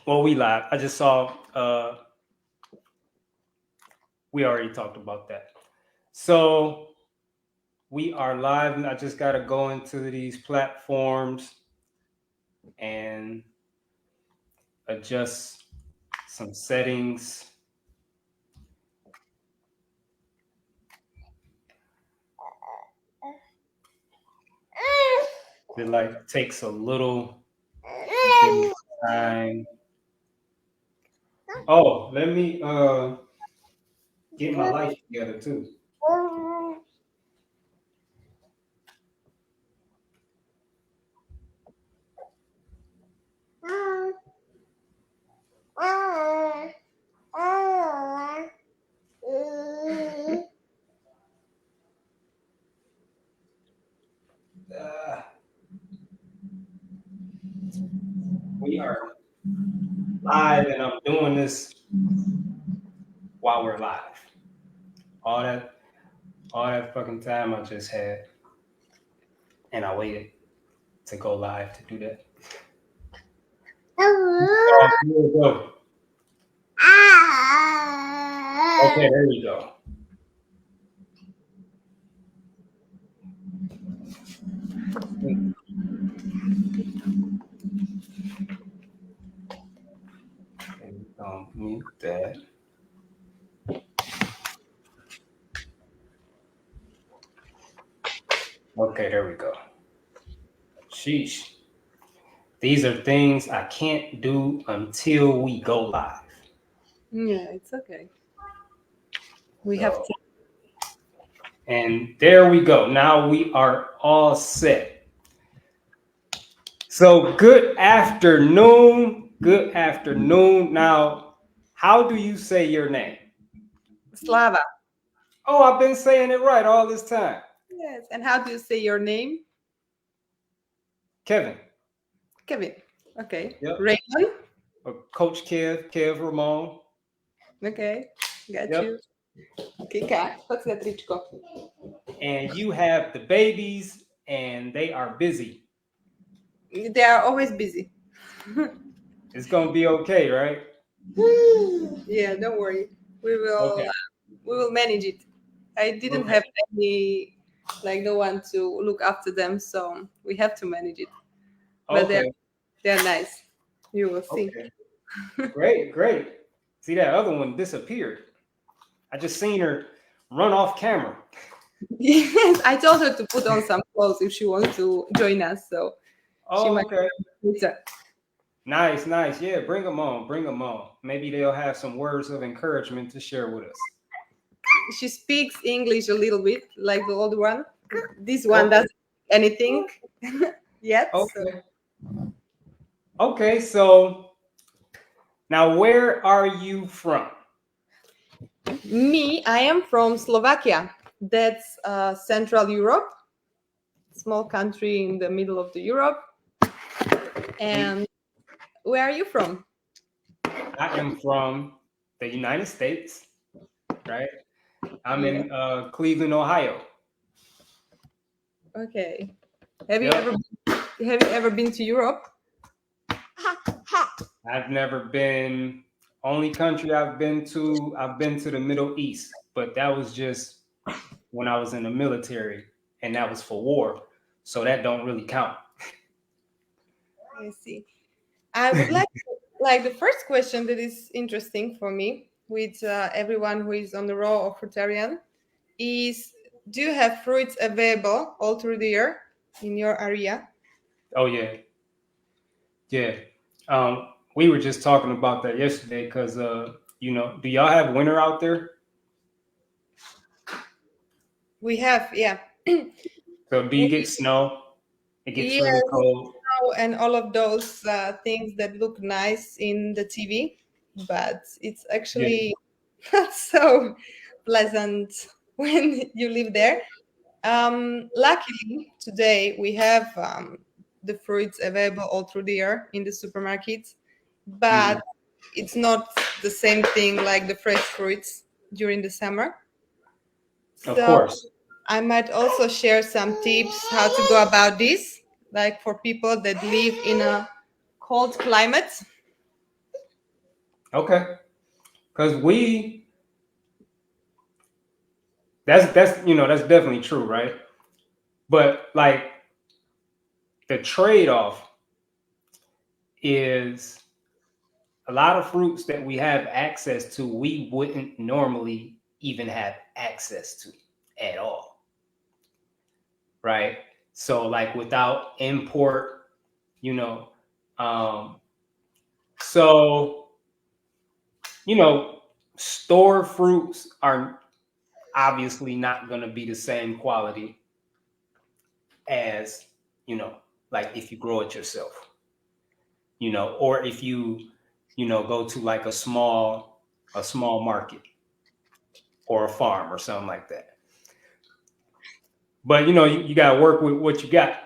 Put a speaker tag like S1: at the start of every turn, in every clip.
S1: Well, we live. I just saw. We already talked about that. So we are live, and I just got to go into these platforms and adjust some settings. It like takes a little time. Oh, let me get my life together too. We are live, and I'm doing this while we're live. All that fucking time I just had, and I waited to go live to do that. Oh, here we go. Okay, there you go. Mute that. Okay, there we go. Sheesh. These are things I can't do until we go live.
S2: Yeah, it's okay. We have to.
S1: And there we go. Now we are all set. So good afternoon. Good afternoon. Now, how do you say your name?
S2: Slava.
S1: Oh, I've been saying it right all this time.
S2: Yes. And how do you say your name?
S1: Kevin.
S2: Kevin. Okay.
S1: Yep.
S2: Raymond.
S1: Coach Kev Ramon.
S2: Okay. Got you. Okay, let's get tričko.
S1: And you have the babies, and they are busy.
S2: They are always busy.
S1: It's gonna be okay, right?
S2: Yeah, don't worry. We will manage it. I didn't have any, no one to look after them, so we have to manage it. But they're nice. You will see.
S1: Okay. Great. See, that other one disappeared. I just seen her run off camera.
S2: Yes, I told her to put on some clothes if she wants to join us. So she might.
S1: Nice. Yeah, bring them on. Maybe they'll have some words of encouragement to share with us.
S2: She speaks English a little bit, like the old one. This one doesn't anything yet.
S1: Okay, so now where are you from?
S2: Me, I am from Slovakia. That's Central Europe, small country in the middle of the Europe. And where are you from?
S1: I am from the United States, right? I'm in Cleveland, Ohio.
S2: Okay. Have you ever been to Europe?
S1: I've never been. Only country I've been to the Middle East, but that was just when I was in the military, and that was for war, so that don't really count.
S2: I see. I would like the first question that is interesting for me with everyone who is on the row of frutarian is: do you have fruits available all through the year in your area?
S1: Oh yeah. We were just talking about that yesterday because do y'all have winter out there?
S2: We have, yeah.
S1: So do you get snow? It gets really cold.
S2: Snow and all of those things that look nice in the TV, but it's actually not so pleasant when you live there. Luckily, today we have the fruits available all through the year in the supermarkets, but it's not the same thing like the fresh fruits during the summer.
S1: Of course.
S2: I might also share some tips how to go about this, like for people that live in a cold climate.
S1: Okay. Because that's that's definitely true, right? But like the trade-off is a lot of fruits that we have access to, we wouldn't normally even have access to at all, right? So like without import, you know, so store fruits are obviously not going to be the same quality as like if you grow it yourself, or if you go to like a small market or a farm or something like that. But you got to work with what you got,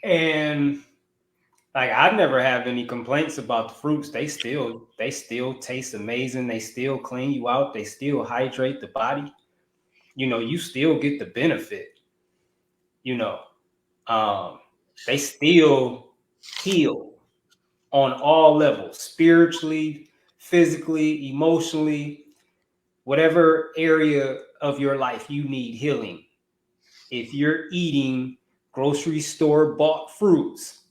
S1: and like I've never had any complaints about the fruits. They still taste amazing. They still clean you out. They still hydrate the body. You still get the benefit. They still heal on all levels, spiritually, physically, emotionally, whatever area of your life you need healing. If you're eating grocery store bought fruits,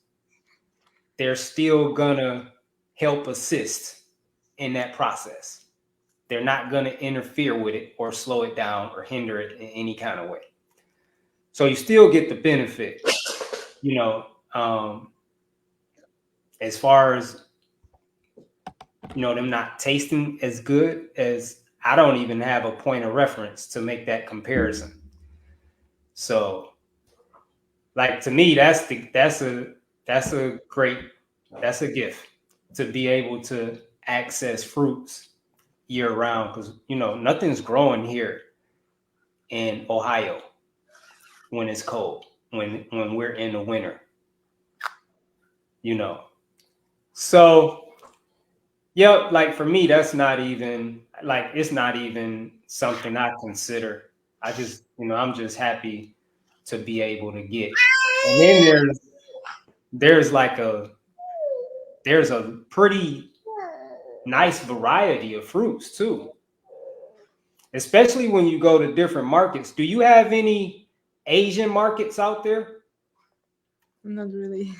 S1: they're still gonna help assist in that process. They're not gonna interfere with it or slow it down or hinder it in any kind of way. So you still get the benefit, as far as them not tasting as good. As I don't even have a point of reference to make that comparison. So like to me, that's a gift to be able to access fruits year round, because nothing's growing here in Ohio when it's cold, when we're in the winter. So yeah, like for me, that's not even like, it's not even something I consider. I just, I'm just happy to be able to get. And then there's like there's a pretty nice variety of fruits too. Especially when you go to different markets. Do you have any Asian markets out there?
S2: Not really.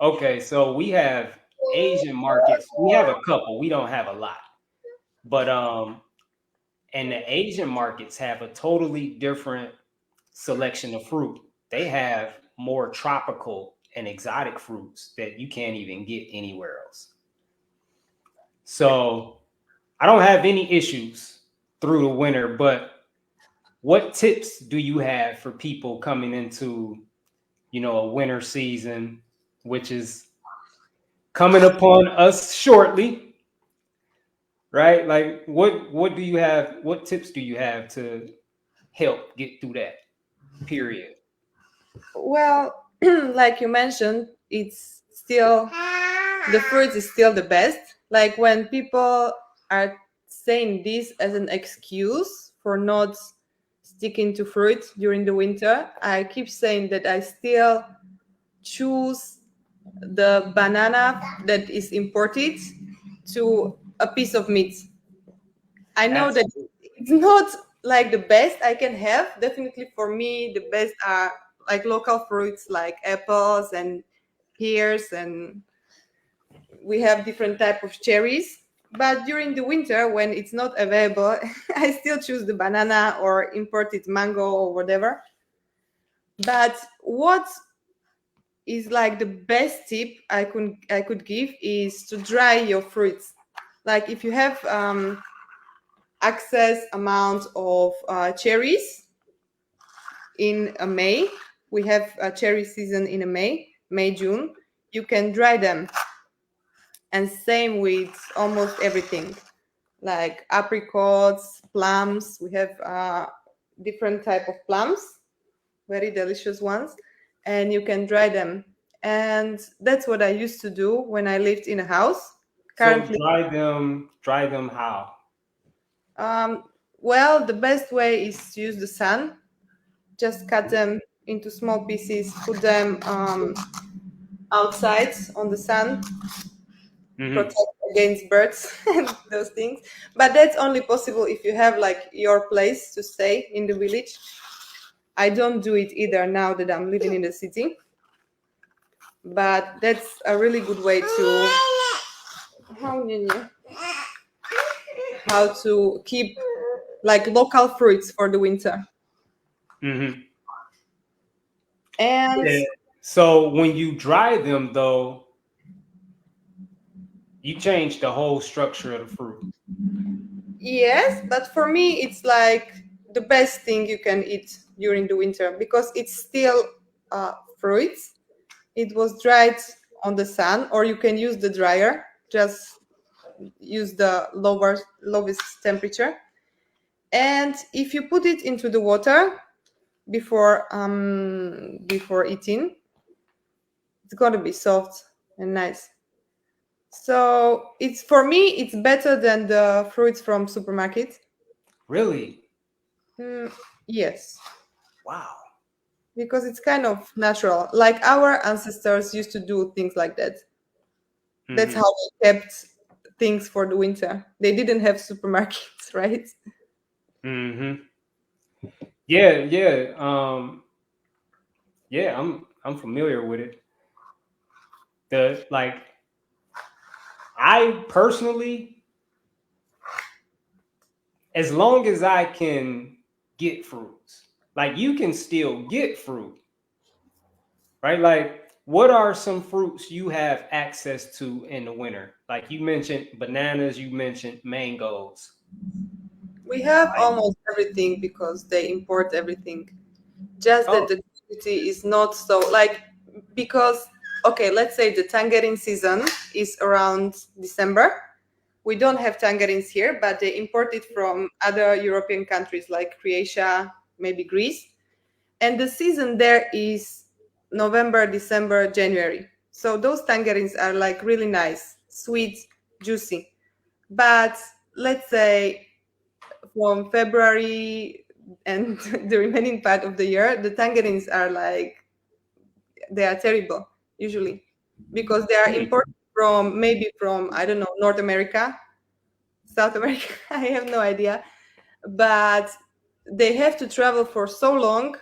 S1: Okay, so we have Asian markets. We have a couple. We don't have a lot. But and the Asian markets have a totally different selection of fruit. They have more tropical and exotic fruits that you can't even get anywhere else. So I don't have any issues through the winter, but what tips do you have for people coming into, a winter season, which is coming upon us shortly, right? Like what do you have? What tips do you have to help get through that period?
S2: Well, like you mentioned, it's still the fruit is still the best. Like when people are saying this as an excuse for not sticking to fruit during the winter, I keep saying that I still choose the banana that is imported to a piece of meat. I know that
S1: Absolutely.
S2: it's not like the best I can have. Definitely for me, the best are like local fruits like apples and pears, and we have different type of cherries. But during the winter, when it's not available, I still choose the banana or imported mango or whatever. But what is like the best tip I could give is to dry your fruits. Like if you have excess amount of cherries in May, we have a cherry season in May, June. You can dry them, and same with almost everything, like apricots, plums. We have different type of plums, very delicious ones, and you can dry them. And that's what I used to do when I lived in a house.
S1: So
S2: Currently,
S1: dry them how?
S2: um, well, the best way is to use the sun. Just cut them into small pieces, put them outside on the sun, protect against birds and those things. But that's only possible if you have like your place to stay in the village. I don't do it either now that I'm living in the city. But that's a really good way to how to keep like local fruits for the winter.
S1: Mm-hmm.
S2: And
S1: Yeah. So when you dry them, though, you change the whole structure of the fruit.
S2: yes, but for me, it's like the best thing you can eat during the winter because it's still fruits. It was dried on the sun, or you can use the dryer. Just use the lowest temperature. And if you put it into the water before eating, it's gonna be soft and nice. So it's for me, it's better than the fruits from supermarket.
S1: Really?
S2: Yes,
S1: Wow.
S2: because it's kind of natural. Like our ancestors used to do things like that. That's how they kept things for the winter. They didn't have supermarkets, right?
S1: Mm-hmm. Yeah, yeah. Yeah, I'm familiar with it. I personally, as long as I can get fruits, like you can still get fruit, right? Like, what are some fruits you have access to in the winter? Like you mentioned bananas, you mentioned mangoes.
S2: We have
S1: Like,
S2: almost everything because they import everything. Just that
S1: oh,
S2: the quality is not so like because okay, let's say the tangerine season is around December. We don't have tangerines here, but they import it from other European countries like Croatia, maybe Greece. And the season there is November, December, January. So those tangerines are like really nice, sweet, juicy. But let's say from February and the remaining part of the year, the tangerines are like they are terrible usually because they are imported from maybe from I don't know North America, South America. I have no idea, but they have to travel for so long,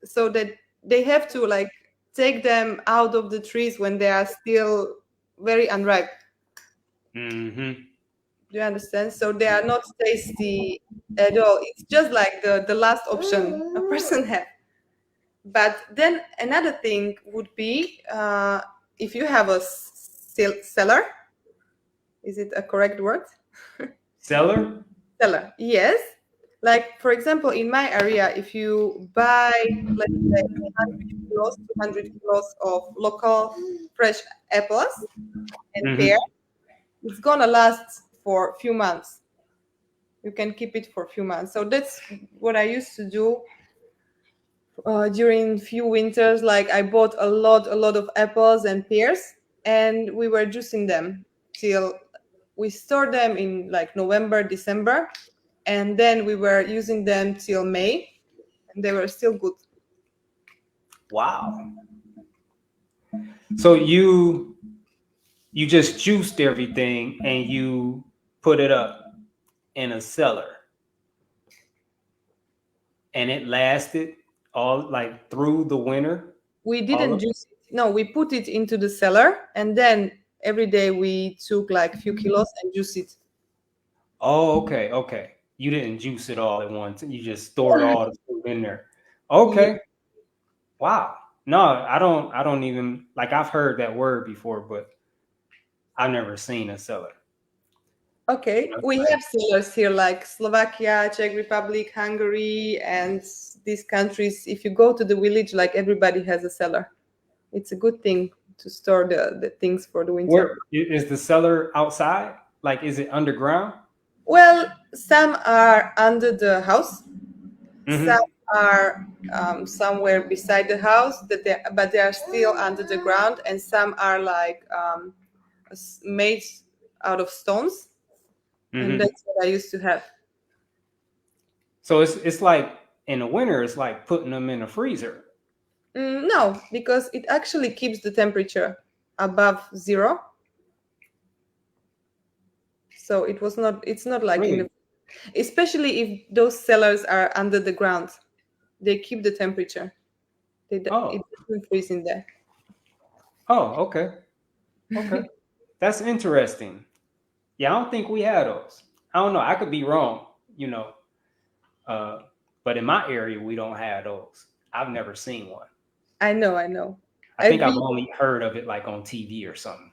S2: so that they have to like take them out of the trees when they are still very unripe.
S1: mm-hmm.
S2: Do you understand? So they are not tasty at all. It's just like the last option a person has. But then another thing would be if you have a cellar. Is it a correct word?
S1: Cellar?
S2: Cellar, yes. Like for example, in my area, if you buy, let's say, 100 kilos, 200 kilos of local fresh apples and pear,
S1: Mm-hmm.
S2: it's gonna last for a few months. You can keep it for a few months. So that's what I used to do during few winters. Like I bought a lot of apples and pears, and we were juicing them till we stored them in like November, December, and then we were using them till May, and they were still good.
S1: Wow. So you just juiced everything and you put it up in a cellar and it lasted all like through the winter.
S2: We
S1: All
S2: didn't
S1: of
S2: juice it. No, we put it into the cellar, and then every day we took like a few kilos and juice it.
S1: Oh, okay, okay. You didn't juice it all at once. You just stored all the food in there. Okay. Wow. No, I don't even like I've heard that word before, but I've never seen a cellar.
S2: Okay, we have cellars here like Slovakia, Czech Republic, Hungary, and these countries. If you go to the village, like everybody has a cellar. It's a good thing to store the things for the winter.
S1: Where is the cellar outside? Like is it underground?
S2: Well, some are under the house, some
S1: Mm-hmm.
S2: are somewhere beside the house, but they are still under the ground, and some are like made out of stones, and
S1: Mm-hmm.
S2: that's what I used to have.
S1: So it's like in the winter, it's like putting them in a freezer.
S2: No, because it actually keeps the temperature above zero. So it's not like
S1: Really?
S2: especially if those cellars are under the ground, they keep the temperature. It doesn't freeze in there.
S1: Oh, okay. Okay. That's interesting. Yeah, I don't think we had those. I don't know. I could be wrong, but in my area, we don't have those. I've never seen one.
S2: I know.
S1: I think I've only heard of it like on TV or something.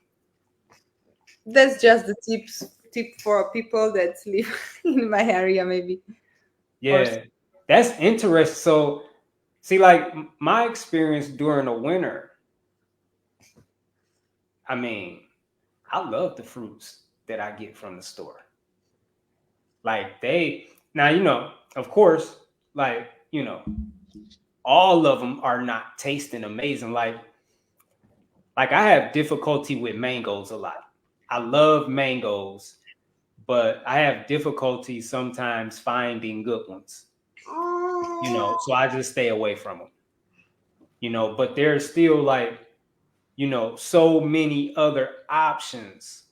S2: That's just the tip for people that live in my area, maybe.
S1: Yeah, that's interesting. So, see, like my experience during the winter, I mean, I love the fruits that I get from the store. Like now, of course, like, all of them are not tasting amazing. Like I have difficulty with mangoes a lot. I love mangoes, but I have difficulty sometimes finding good ones. So I just stay away from them. But there's still like, so many other options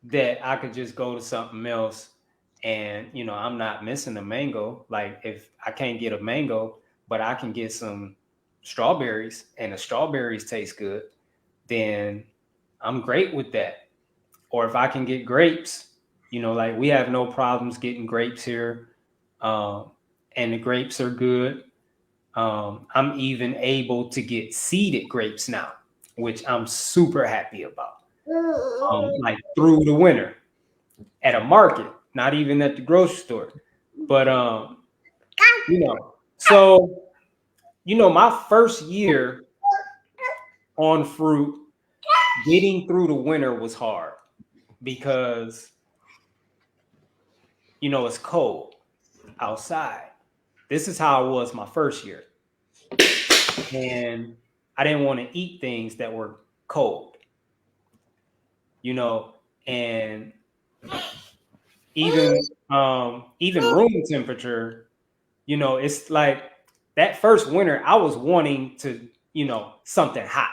S1: that I could just go to something else and, I'm not missing a mango. Like if I can't get a mango, but I can get some strawberries and the strawberries taste good, then I'm great with that. Or if I can get grapes, like we have no problems getting grapes here. And the grapes are good. I'm even able to get seeded grapes now, which I'm super happy about. Like through the winter at a market, not even at the grocery store. But so my first year on fruit, getting through the winter was hard because it's cold outside. This is how it was my first year. And I didn't want to eat things that were cold. And even room temperature, it's like that first winter I was wanting to, something hot.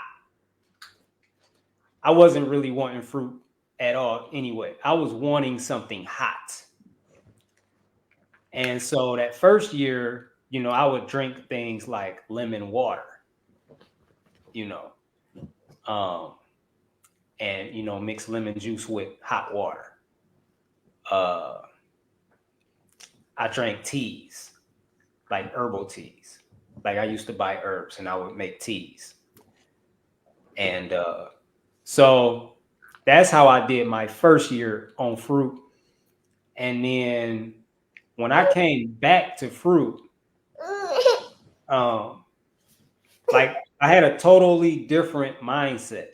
S1: I wasn't really wanting fruit at all anyway. I was wanting something hot. And so that first year, I would drink things like lemon water, and mix lemon juice with hot water. I drank teas, like herbal teas. Like I used to buy herbs and I would make teas. And so that's how I did my first year on fruit. And then when I came back to fruit, like I had a totally different mindset.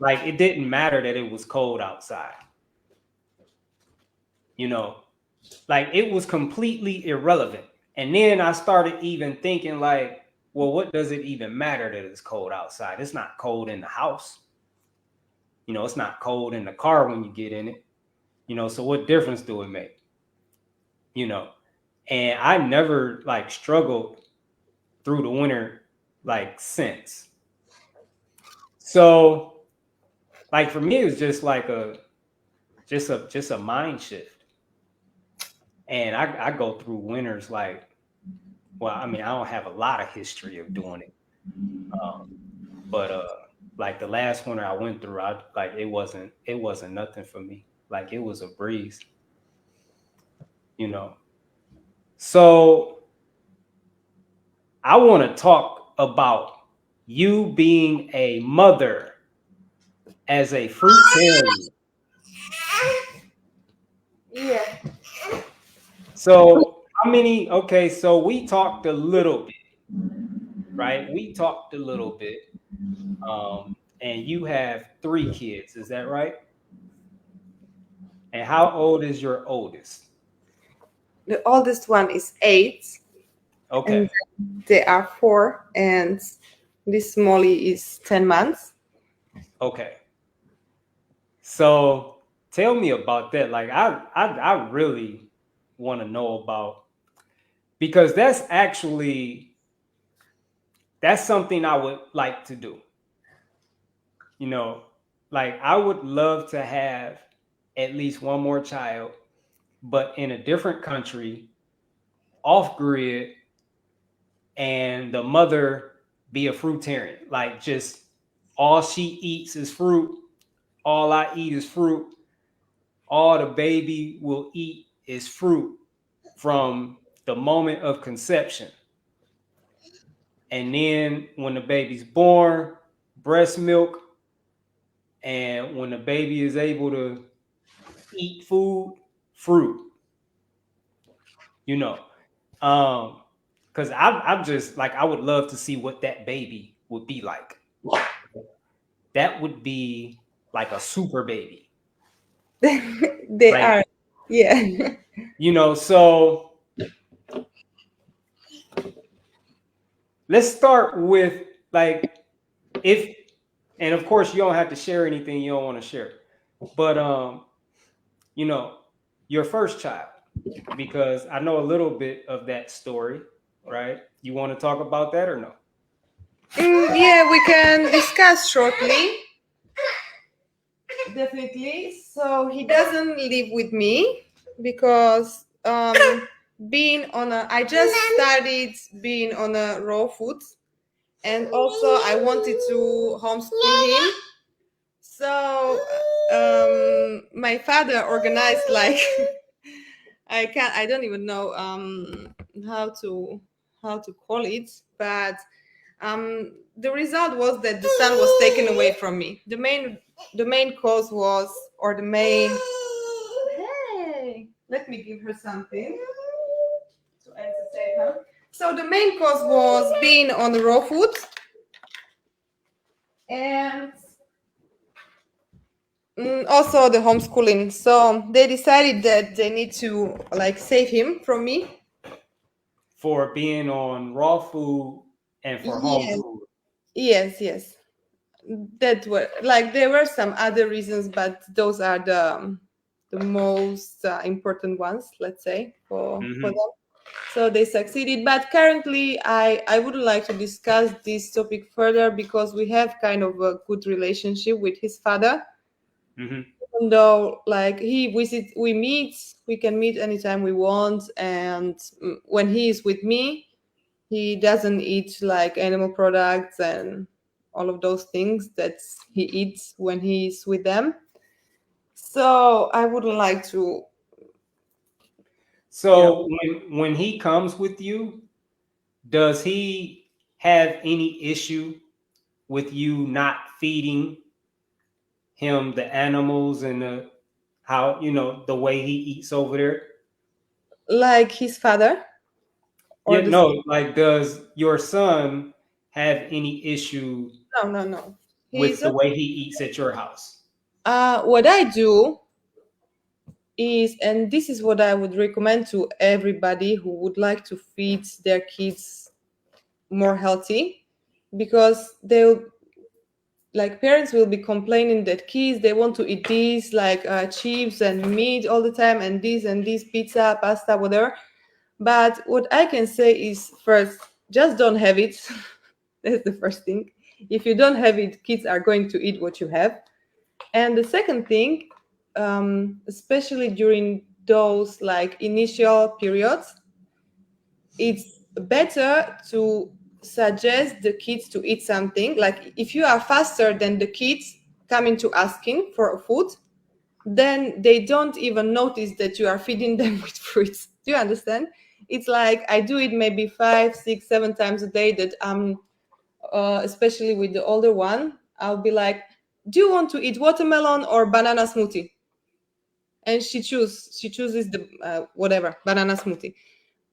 S1: Like it didn't matter that it was cold outside. Like it was completely irrelevant. And then I started even thinking like, well, what does it even matter that it's cold outside? It's not cold in the house. It's not cold in the car when you get in it. So what difference do it make? And I never like struggled through the winter like since. So like for me, it was just like just a mind shift. And I go through winters like, well, I mean, I don't have a lot of history of doing it. But like the last winter I went through, it wasn't nothing for me. Like it was a breeze. So I want to talk about you being a mother as a fruitarian.
S2: Yeah.
S1: So so we talked a little bit, right? We talked a little bit. And you have 3 kids, is that right? And how old is your oldest?
S2: The oldest one is 8.
S1: Okay.
S2: And they are 4, and this Molly is 10 months.
S1: Okay. So tell me about that. Like I really want to know about, because that's something I would like to do. Like I would love to have at least one more child, but in a different country, off grid, and the mother be a fruitarian. Like, just all she eats is fruit. All I eat is fruit. All the baby will eat is fruit from the moment of conception. And then when the baby's born, breast milk. And when the baby is able to eat food, fruit. You know, because I'm just like, I would love to see what that baby would be like. That would be like a super baby.
S2: They
S1: Like,
S2: are, yeah.
S1: you know, so let's start with, like, if, and of course you don't have to share anything you don't want to share, but you know, your first child, because I know a little bit of that story, right? You want to talk about that or no?
S2: Yeah, we can discuss shortly. Definitely. So he doesn't live with me because I just started being on a raw food, and also I wanted to homeschool him. So my father organized, like, I don't even know how to call it, but the result was that the son was taken away from me. The main cause was, or the main, hey, let me give her something to entertain her. So the main cause was being on the raw food, and also the homeschooling. So they decided that they need to, like, save him from me.
S1: For being on raw food and for
S2: Yes,
S1: homeschool.
S2: yes. That were, like, there were some other reasons, but those are the most important ones, let's say, for them. So they succeeded. But currently, I wouldn't like to discuss this topic further because we have kind of a good relationship with his father. Even though, like, we can meet anytime we want, and when he is with me, he doesn't eat like animal products and all of those things that he eats when he's with them. So I wouldn't like to.
S1: So when he comes with you, does he have any issue with you not feeding him the animals and the how, you know, the way he eats over there?
S2: Like his father? Or
S1: Yeah, no, like, does your son have any issue
S2: No.
S1: with
S2: He's
S1: the way he eats at your house?
S2: what I do is, and this is what I would recommend to everybody who would like to feed their kids more healthy, because they'll, like, parents will be complaining that kids, they want to eat these, like, chips and meat all the time, and this pizza, pasta, whatever. But what I can say is, first, just don't have it. That's the first thing. If you don't have it, kids are going to eat what you have. And the second thing, especially during those, like, initial periods, it's better to suggest the kids to eat something. Like, if you are faster than the kids coming to asking for food, then they don't even notice that you are feeding them with fruits. Do you understand? It's like, I do it maybe 5, 6, 7 times a day, that especially with the older one, I'll be like, do you want to eat watermelon or banana smoothie? And she chooses the whatever, banana smoothie.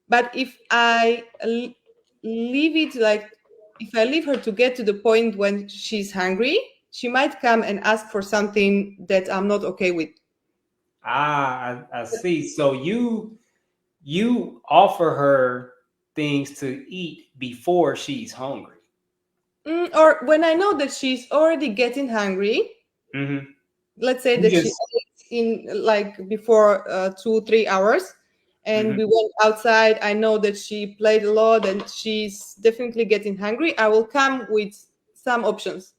S2: But if I leave it, like, if I leave her to get to the point when she's hungry, she might come and ask for something that I'm not okay with.
S1: I see. So you offer her things to eat before she's hungry.
S2: Or when I know that she's already getting hungry, let's say that she ate in, like, before 2-3 hours, and we went outside, I know that she played a lot and she's definitely getting hungry, I will come with some options.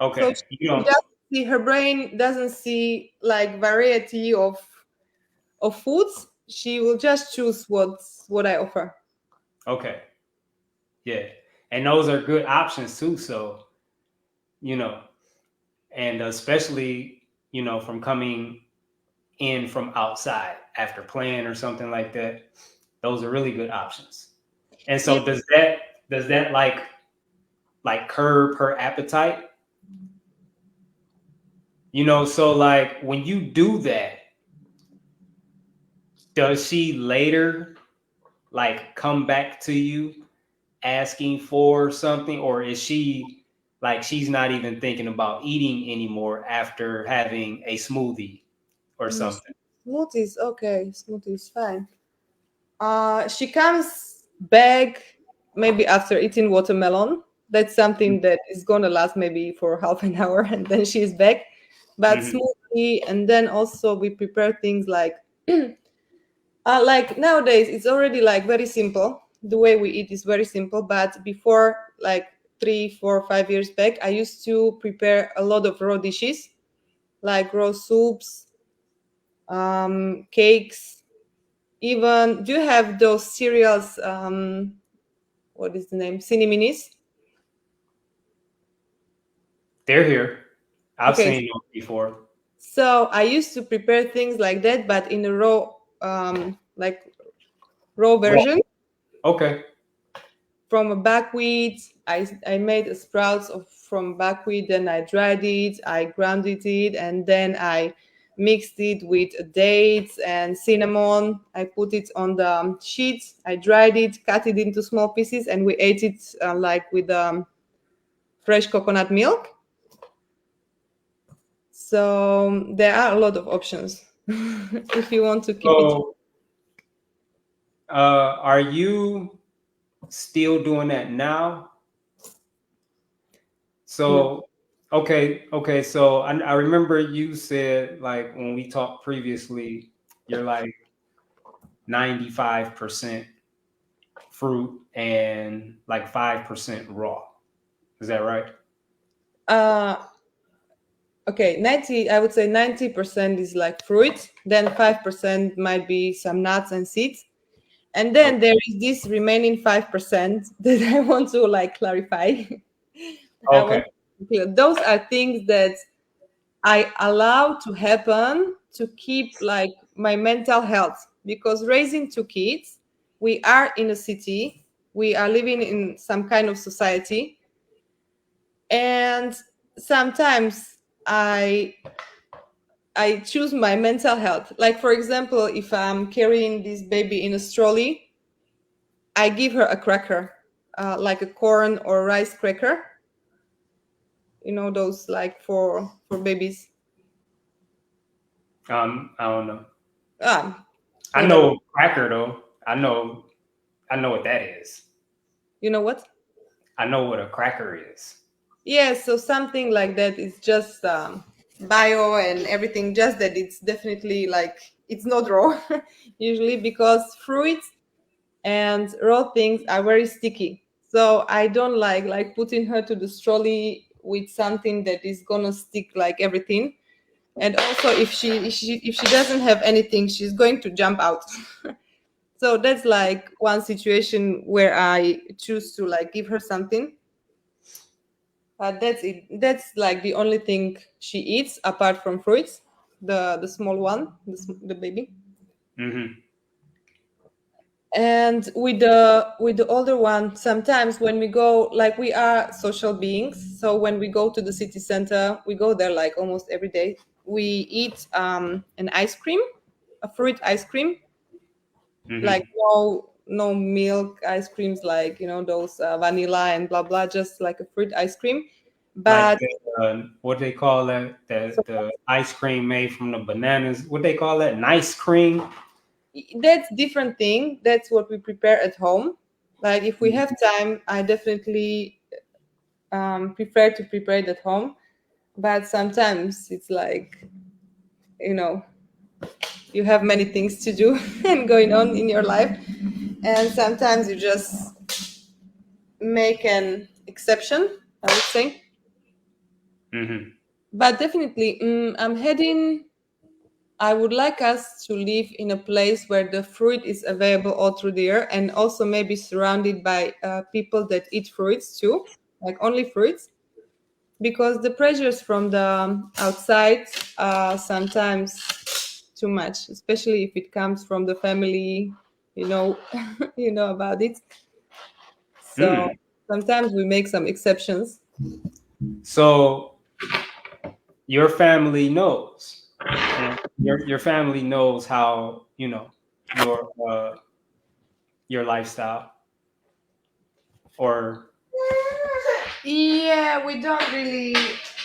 S1: Okay.
S2: So see, her brain doesn't see like variety of foods. She will just choose what I offer.
S1: Okay. Yeah. And those are good options too. So, and especially, from coming in from outside after playing or something like that, those are really good options. And so does that like curb her appetite? So like when you do that, does she later like come back to you asking for something, or is she like she's not even thinking about eating anymore after having a smoothie or something?
S2: Smoothies, okay, smoothies, fine. She comes back maybe after eating watermelon. That's something that is gonna last maybe for half an hour, and then she's back. But smoothie, and then also we prepare things like nowadays it's already like very simple. The way we eat is very simple. But before, like 3, 4, 5 years back, I used to prepare a lot of raw dishes, like raw soups, cakes. Even, do you have those cereals? What is the name? Cineminis.
S1: They're here. I've
S2: Okay,
S1: seen them before.
S2: so I used to prepare things like that, but in a raw, raw version.
S1: Okay.
S2: From a buckwheat, I made a sprouts from buckwheat. Then I dried it, I grounded it, and then I mixed it with dates and cinnamon. I put it on the sheets. I dried it, cut it into small pieces, and we ate it like with fresh coconut milk. So there are a lot of options if you want to keep it.
S1: Are you still doing that now? So, okay. So I remember you said, like, when we talked previously, you're like 95% fruit and like 5% raw. Is that right?
S2: Okay, I would say 90% is like fruit, then 5% might be some nuts and seeds. And then there is this remaining 5% that I want to like clarify. Those are things that I allow to happen to keep like my mental health, because raising 2 kids, we are in a city, we are living in some kind of society, and sometimes I choose my mental health. Like, for example, if I'm carrying this baby in a trolley, I give her a cracker, like a corn or rice cracker. Those like for babies.
S1: I don't know. I
S2: Whatever.
S1: know cracker though. I know what that is.
S2: You know what?
S1: I know what a cracker is.
S2: Yeah, so something like that is just bio and everything, just that it's definitely like it's not raw usually, because fruits and raw things are very sticky. So I don't like putting her to the trolley with something that is gonna stick like everything. And also, if she doesn't have anything, she's going to jump out. So that's like one situation where I choose to like give her something. But that's it. That's like the only thing she eats apart from fruits. The small one, the baby.
S1: Mm-hmm.
S2: And with the older one, sometimes when we go, like, we are social beings, so when we go to the city center, we go there like almost every day. We eat an ice cream, a fruit ice cream.
S1: Mm-hmm.
S2: Like no milk ice creams, like those vanilla and blah blah, just like a fruit ice cream. But
S1: like what they call that, the ice cream made from the bananas, what they call that, nice cream?
S2: That's different thing. That's what we prepare at home. Like, if we have time, I definitely prefer to prepare it at home. But sometimes it's like, you have many things to do and going on in your life, and sometimes you just make an exception, I would say.
S1: Mm-hmm.
S2: But definitely, I'm heading. I would like us to live in a place where the fruit is available all through the year, and also maybe surrounded by people that eat fruits too, like only fruits, because the pressures from the outside are sometimes too much, especially if it comes from the family. You know, you know about it. So
S1: Mm.
S2: sometimes we make some exceptions.
S1: So your family knows, and your family knows how, you know, your lifestyle, or
S2: Yeah, we don't really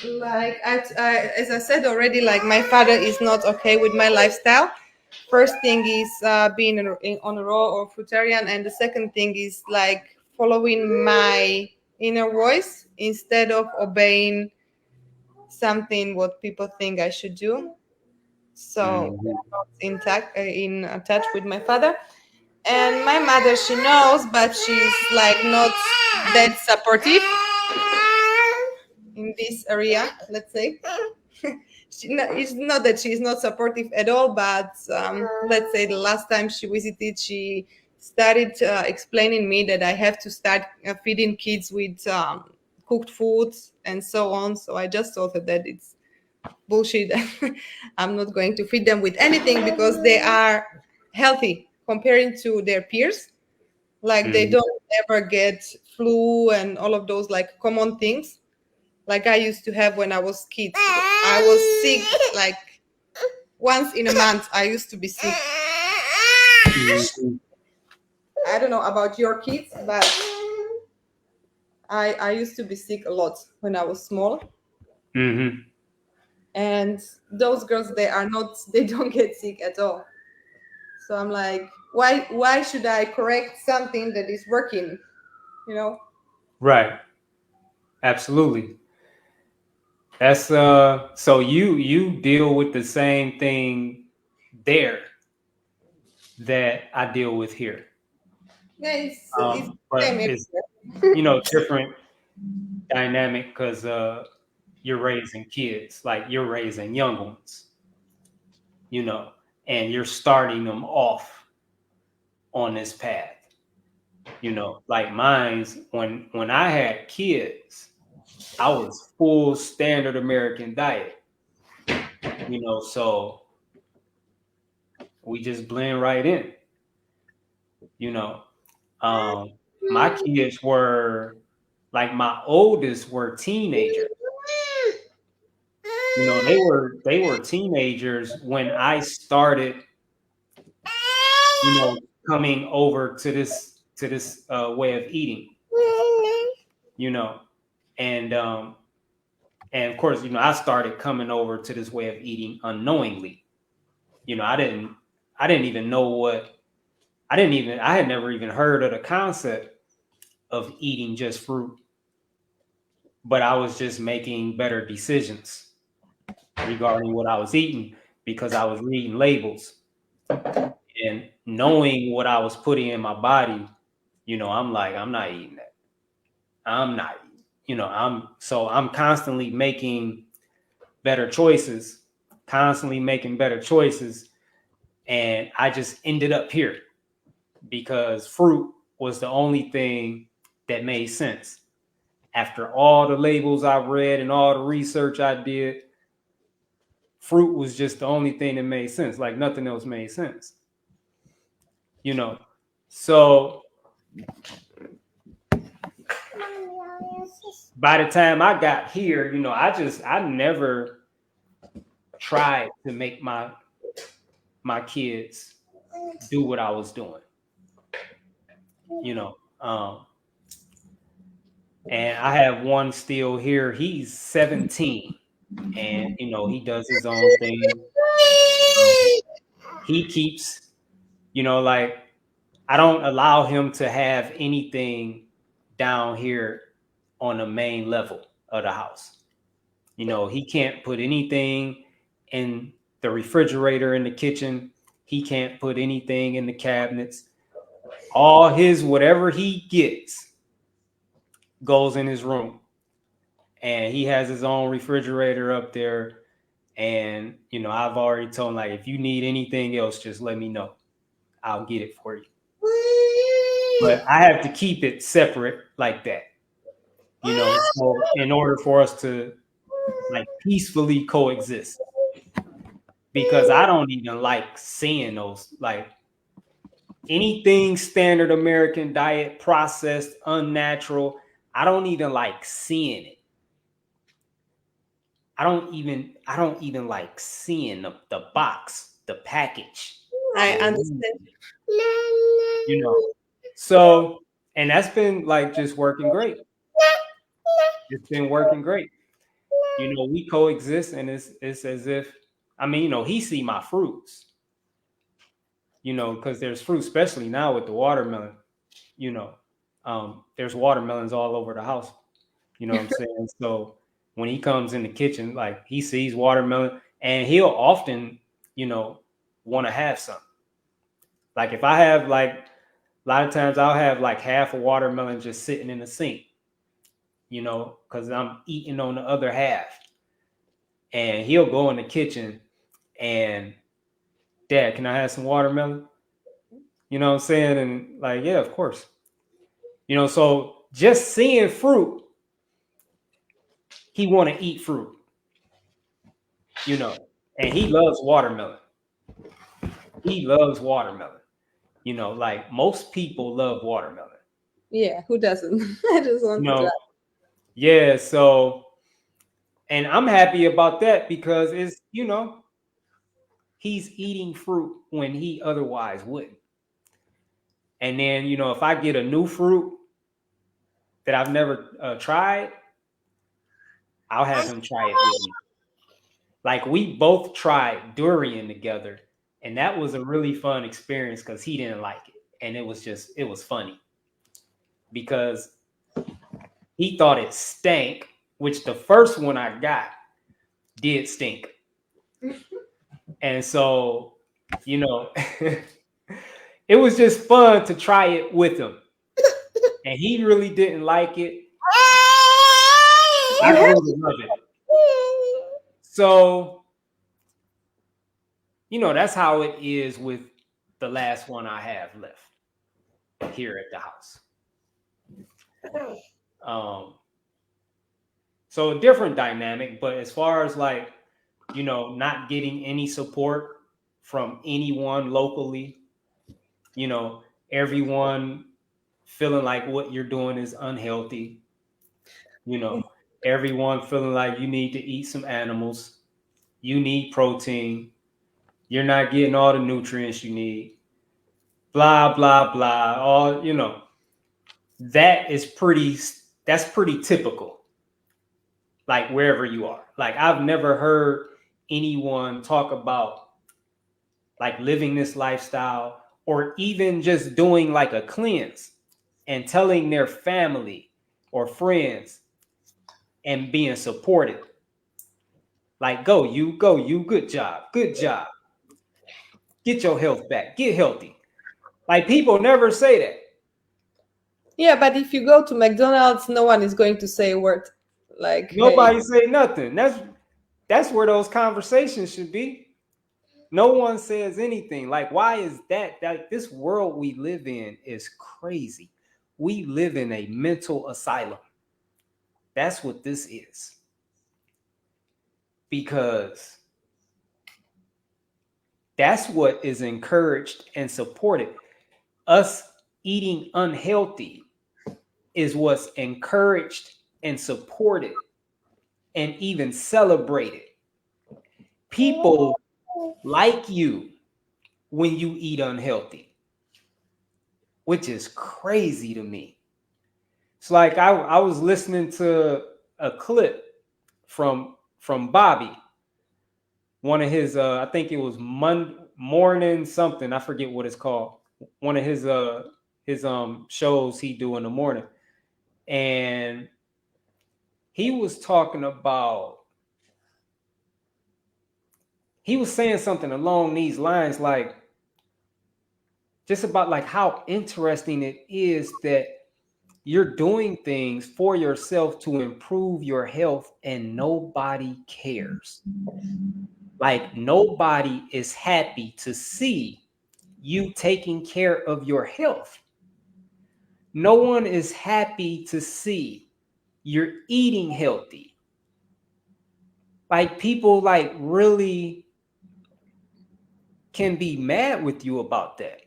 S2: like. As I said already, like my father is not okay with my lifestyle. First thing is being on a raw or frutarian, and the second thing is like following my inner voice instead of obeying something what people think I should do. So we
S1: Mhm.
S2: are not in touch with my father. And my mother, she knows, but she's like not that supportive in this area, let's say. It's not that she's not supportive at all, but let's say the last time she visited, she started explaining me that I have to start feeding kids with cooked food and so on. So I just told her that it's bullshit. I'm not going to feed them with anything because they are healthy comparing to their peers. Like they
S1: Mhm.
S2: don't ever get flu and all of those like common things like I used to have when I was kid. I was sick like once in a month. I used to be sick.
S1: Mhm.
S2: I don't know about your kids, but I used to be sick a lot when I was small.
S1: Mhm.
S2: And those girls, they don't get sick at all. So I'm like, why should I correct something that is working? You know?
S1: Right. Absolutely. That's so you deal with the same thing there that I deal with here.
S2: Yeah, it's the
S1: But
S2: same
S1: it's,
S2: everywhere.
S1: you know, different dynamic because you're raising kids, like you're raising young ones, you know, and you're starting them off on this path. You know, like mine's when I had kids, I was full standard American diet, you know, so we just blend right in, you know. Um, my kids were like my oldest were teenagers. You know, they were teenagers when I started, you know, coming over to this way of eating, you know, and and of course, you know, I started coming over to this way of eating unknowingly. You know, I didn't even know what I had never even heard of the concept of eating just fruit, but I was just making better decisions regarding what I was eating because I was reading labels and knowing what I was putting in my body. You know, I'm like, I'm not eating that. I'm not, you know, I'm constantly making better choices, constantly making better choices. And I just ended up here because fruit was the only thing that made sense. After all the labels I read and all the research I did, fruit was just the only thing that made sense. Like nothing else made sense, you know. So by the time I got here, you know, I never tried to make my kids do what I was doing, you know. And I have one still here. He's 17, and you know he does his own thing. Um, he keeps, you know, like I don't allow him to have anything down here on the main level of the house. You know, he can't put anything in the refrigerator in the kitchen. He can't put anything in the cabinets. All his whatever he gets goes in his room. and he has his own refrigerator up there. And, you know, I've already told him, like, if you need anything else, just let me know. I'll get it for you. But I have to keep it separate like that, you know, so in order for us to like peacefully coexist. Because I don't even like seeing those, like anything standard American diet, processed, unnatural. I don't even like seeing it. I don't even like seeing the box, the package.
S2: I understand.
S1: You know. So, and that's been like just working great. It's been working great. You know, we coexist, and it's as if, I mean, you know, he see my fruits. You know, because there's fruit, especially now with the watermelon. You know, there's watermelons all over the house. You know what I'm saying? So when he comes in the kitchen, like he sees watermelon, and he'll often, you know, want to have some. Like if I have like a lot of times I'll have like half a watermelon just sitting in the sink, you know, because I'm eating on the other half. And he'll go in the kitchen and, Dad, can I have some watermelon? You know what I'm saying? And like, yeah, of course. You know, so just seeing fruit, he want to eat fruit. You know, and he loves watermelon. He loves watermelon. You know, like most people love watermelon.
S2: Yeah, who doesn't? I just want
S1: You
S2: to
S1: know,
S2: try.
S1: yeah, so and I'm happy about that because it's, you know, he's eating fruit when he otherwise wouldn't. And then, you know, if I get a new fruit that I've never tried, I'll have him try it with me. Like we both tried durian together, and that was a really fun experience because he didn't like it. And it was funny because he thought it stank, which the first one I got did stink. And so, you know, it was just fun to try it with him. And he really didn't like it. I grew to love it. So, you know, that's how it is with the last one I have left here at the house. So a different dynamic, but as far as like, you know, not getting any support from anyone locally, you know, everyone feeling like what you're doing is unhealthy, you know, everyone feeling like you need to eat some animals, you need protein, you're not getting all the nutrients you need, blah, blah, blah, all, you know, that's pretty typical, like wherever you are. Like I've never heard anyone talk about like living this lifestyle or even just doing like a cleanse and telling their family or friends and being supported. Like, go, you, good job, get your health back, get healthy. Like people never say that.
S2: Yeah, but if you go to McDonald's, no one is going to say a word like,
S1: Nobody
S2: hey.
S1: say nothing. That's where those conversations should be. No one says anything. Like, why is that? That this world we live in is crazy. We live in a mental asylum. That's what this is. Because that's what is encouraged and supported. Us eating unhealthy is what's encouraged and supported and even celebrated. People like you when you eat unhealthy, which is crazy to me. It's like I was listening to a clip from Bobby, one of his I think it was morning something, I forget what it's called. One of his shows he do in the morning. And he was talking about, he was saying something along these lines, like just about like how interesting it is that you're doing things for yourself to improve your health and nobody cares. Like nobody is happy to see you taking care of your health. No one is happy to see you're eating healthy. Like people like really can be mad with you about that.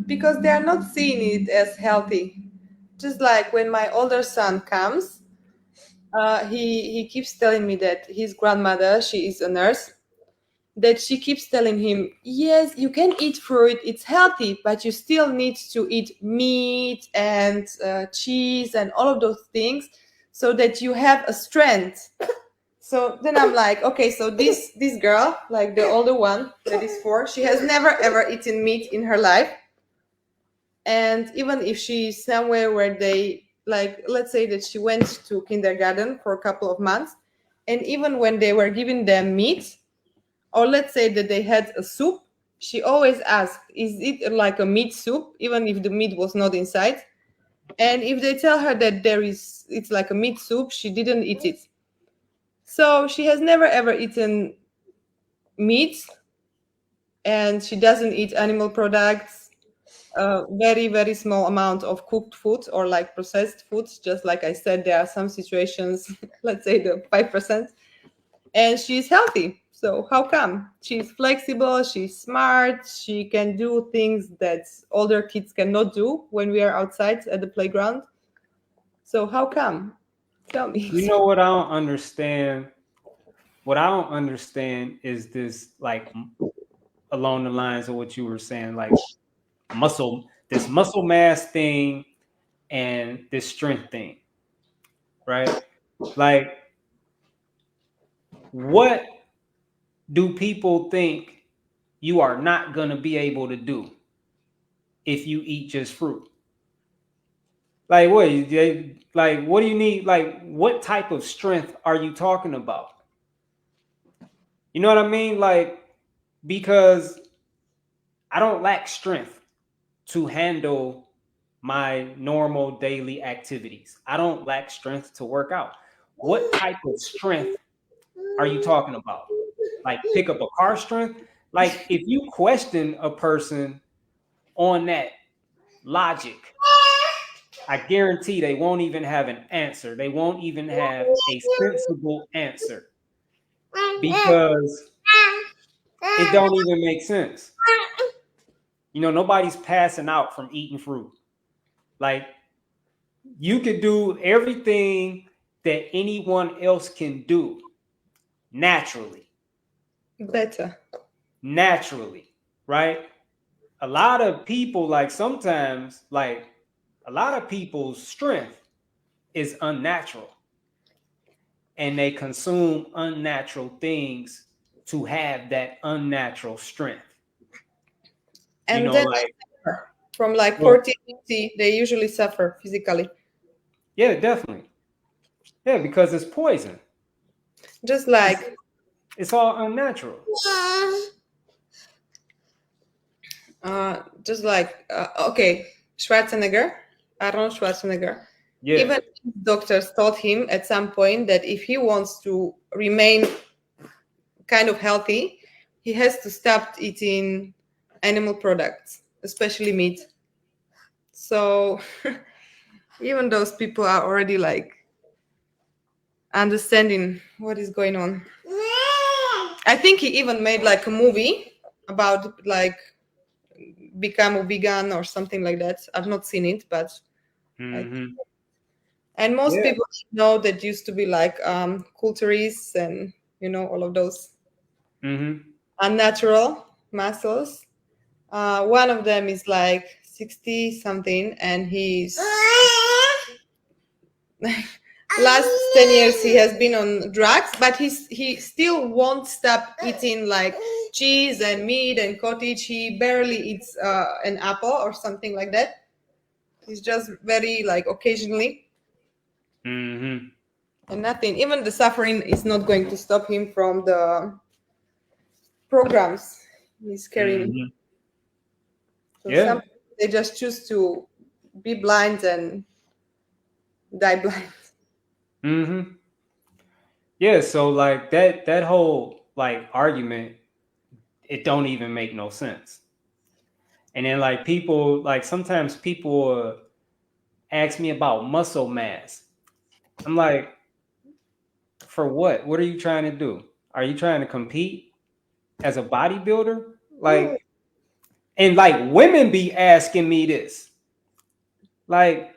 S2: Because they are not seeing it as healthy. Just like when my older son comes, he keeps telling me that his grandmother, she is a nurse, that she keeps telling him, yes, you can eat fruit, it's healthy, but you still need to eat meat and cheese and all of those things so that you have a strength. So then I'm like, okay, so this girl, like the older one that is 4, she has never ever eaten meat in her life. And even if she's somewhere where they, like, let's say that she went to kindergarten for a couple of months, and even when they were giving them meat, or let's say that they had a soup, she always asked, is it like a meat soup, even if the meat was not inside? And if they tell her that it's like a meat soup, she didn't eat it. So she has never ever eaten meat, and she doesn't eat animal products, very, very small amount of cooked food or like processed foods. Just like I said, there are some situations, let's say the 5%, and she's healthy. So how come? She's flexible, she's smart, she can do things that older kids cannot do when we are outside at the playground. So how come? Tell me.
S1: You know what I don't understand? What I don't understand is this, like, along the lines of what you were saying, like this muscle mass thing and this strength thing, right? Like, what do people think you are not going to be able to do if you eat just fruit? Like, what? Like, what do you need? Like, what type of strength are you talking about? You know what I mean? Like, because I don't lack strength to handle my normal daily activities. I don't lack strength to work out. What type of strength are you talking about? Like pick up a car strength? Like if you question a person on that logic, I guarantee they won't even have an answer. They won't even have a sensible answer because it don't even make sense. You know, nobody's passing out from eating fruit. Like you could do everything that anyone else can do naturally.
S2: Better.
S1: Naturally, right? A lot of people, like sometimes, like a lot of people's strength is unnatural. And they consume unnatural things to have that unnatural strength.
S2: And
S1: You know,
S2: then
S1: like
S2: from like
S1: well,
S2: 40, 50, they usually suffer physically.
S1: yeah, definitely. Yeah, because it's poison.
S2: Just like
S1: It's all unnatural.
S2: Okay, Schwarzenegger, Arnold Schwarzenegger.
S1: Yeah.
S2: Even doctors told him at some point that if he wants to remain kind of healthy, he has to stop eating animal products, especially meat. So even those people are already like understanding what is going on. I think he even made like a movie about like become a vegan or something like that. I've not seen it, but and most people know that used to be like culturists and all of those unnatural muscles. One of them is like 60 something, and he's last 10 years he has been on drugs, but he still won't stop eating like cheese and meat and cottage. He barely eats an apple or something like that. He's just very like occasionally and nothing. Even the suffering is not going to stop him from the programs he's carrying. So some they just choose to be blind and die blind.
S1: Mm-hmm. Yeah, so like that whole like argument, it don't even make no sense. And then like people, like sometimes people ask me about muscle mass. I'm like, for what? What are you trying to do? Are you trying to compete as a bodybuilder? Like, and like women be asking me this. Like,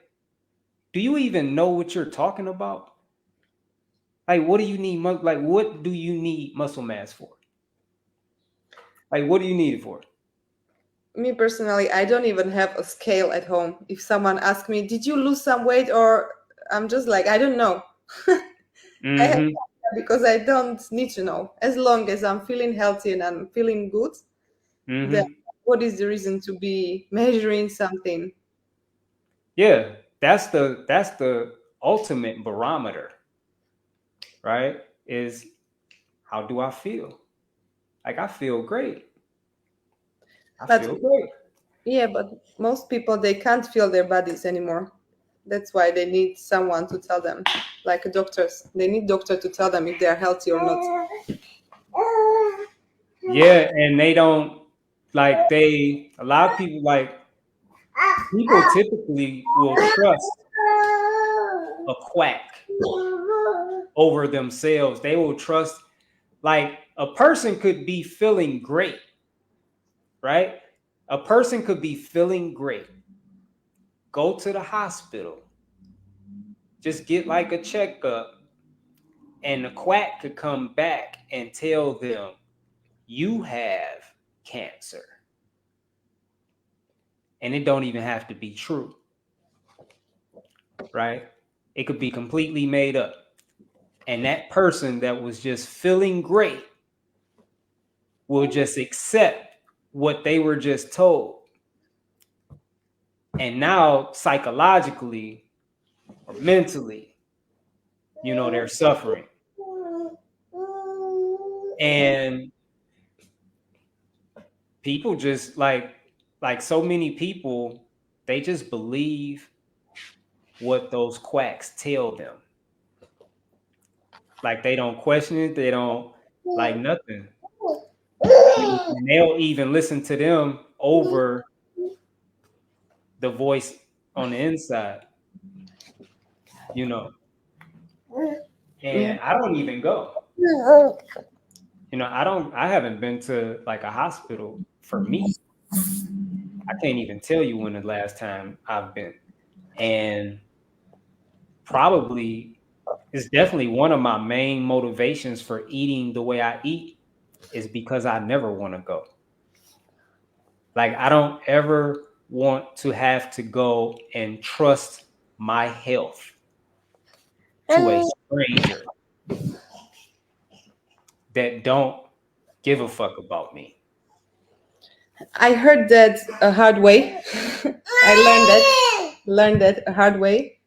S1: do you even know what you're talking about? Like, what do you need? Like, what do you need muscle mass for? Like, what do you need it for?
S2: Me personally, I don't even have a scale at home. If someone asks me, "Did you lose some weight?" or I'm just like, I don't know. I have
S1: Mm-hmm.
S2: because I don't need to know. As long as I'm feeling healthy and I'm feeling good, then
S1: Mm-hmm.
S2: what is the reason to be measuring something?
S1: Yeah, that's the ultimate barometer, right? Is how do I feel? Like I feel great. I
S2: But
S1: feel great.
S2: yeah, but most people, they can't feel their bodies anymore. That's why they need someone to tell them, like doctors. They need doctor to tell them if they are healthy or not.
S1: Yeah, and they don't like a lot of people like people typically will trust a quack over themselves. They will trust like a person could be feeling great, right? A person could be feeling great. Go to the hospital. Just get like a checkup and the quack could come back and tell them you have cancer. And it don't even have to be true. Right? It could be completely made up. And that person that was just feeling great will just accept what they were just told. And now psychologically or mentally, they're suffering. And people just like so many people, they just believe what those quacks tell them. Like they don't question it, they don't like nothing. And they'll even listen to them over the voice on the inside,
S2: Yeah.
S1: And I don't even go. I haven't been to like a hospital for me. I can't even tell you when the last time I've been. And probably it's definitely one of my main motivations for eating the way I eat is because I never want to go. Like I don't ever want to have to go and trust my health to a stranger that don't give a fuck about me.
S2: I heard that a hard way. I learned that a hard way.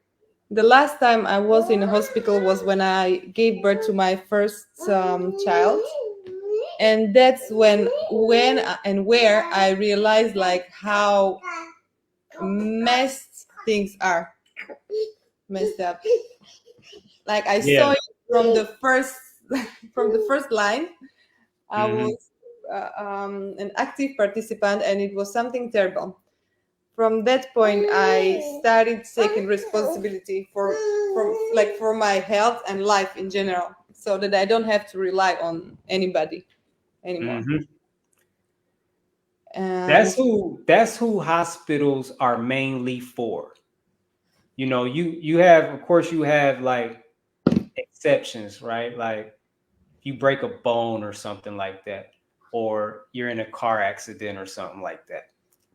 S2: The last time I was in a hospital was when I gave birth to my first child, and that's when and where I realized like how messed things are, messed up. Like I
S1: Yeah.
S2: saw it from the first from the first line. I
S1: Mm-hmm.
S2: was an active participant, and it was something terrible. From that point, I started taking responsibility for my health and life in general, so that I don't have to rely on anybody anymore.
S1: Mm-hmm.
S2: And
S1: That's who hospitals are mainly for. You have, of course, you have like exceptions, right? Like if you break a bone or something like that, or you're in a car accident or something like that.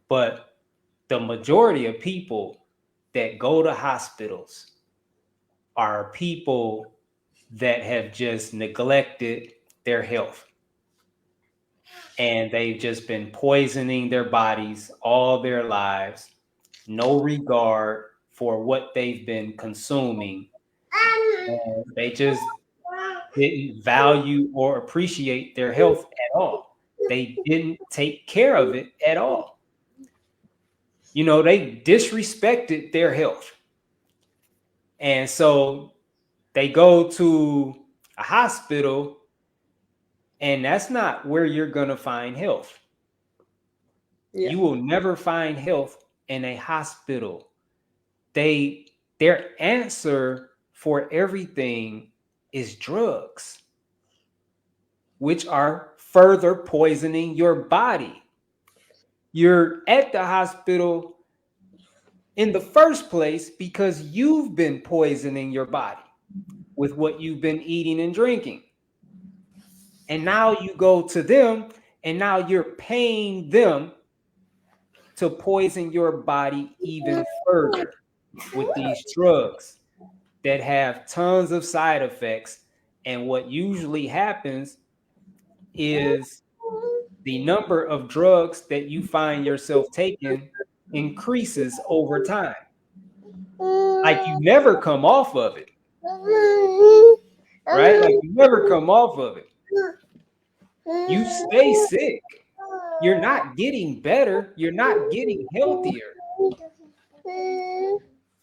S1: But the majority of people that go to hospitals are people that have just neglected their health. And they've just been poisoning their bodies all their lives, no regard for what they've been consuming. And they just didn't value or appreciate their health at all. They didn't take care of it at all. they disrespected their health. And so they go to a hospital, and that's not where you're going to find health. Yeah. You will never find health in a hospital. Their answer for everything is drugs, which are further poisoning your body. You're at the hospital in the first place because you've been poisoning your body with what you've been eating and drinking. And now you go to them, and now you're paying them to poison your body even further with these drugs that have tons of side effects. And what usually happens is the number of drugs that you find yourself taking increases over time. Like you never come off of it. Right? Like you never come off of it. You stay sick. You're not getting better. You're not getting healthier.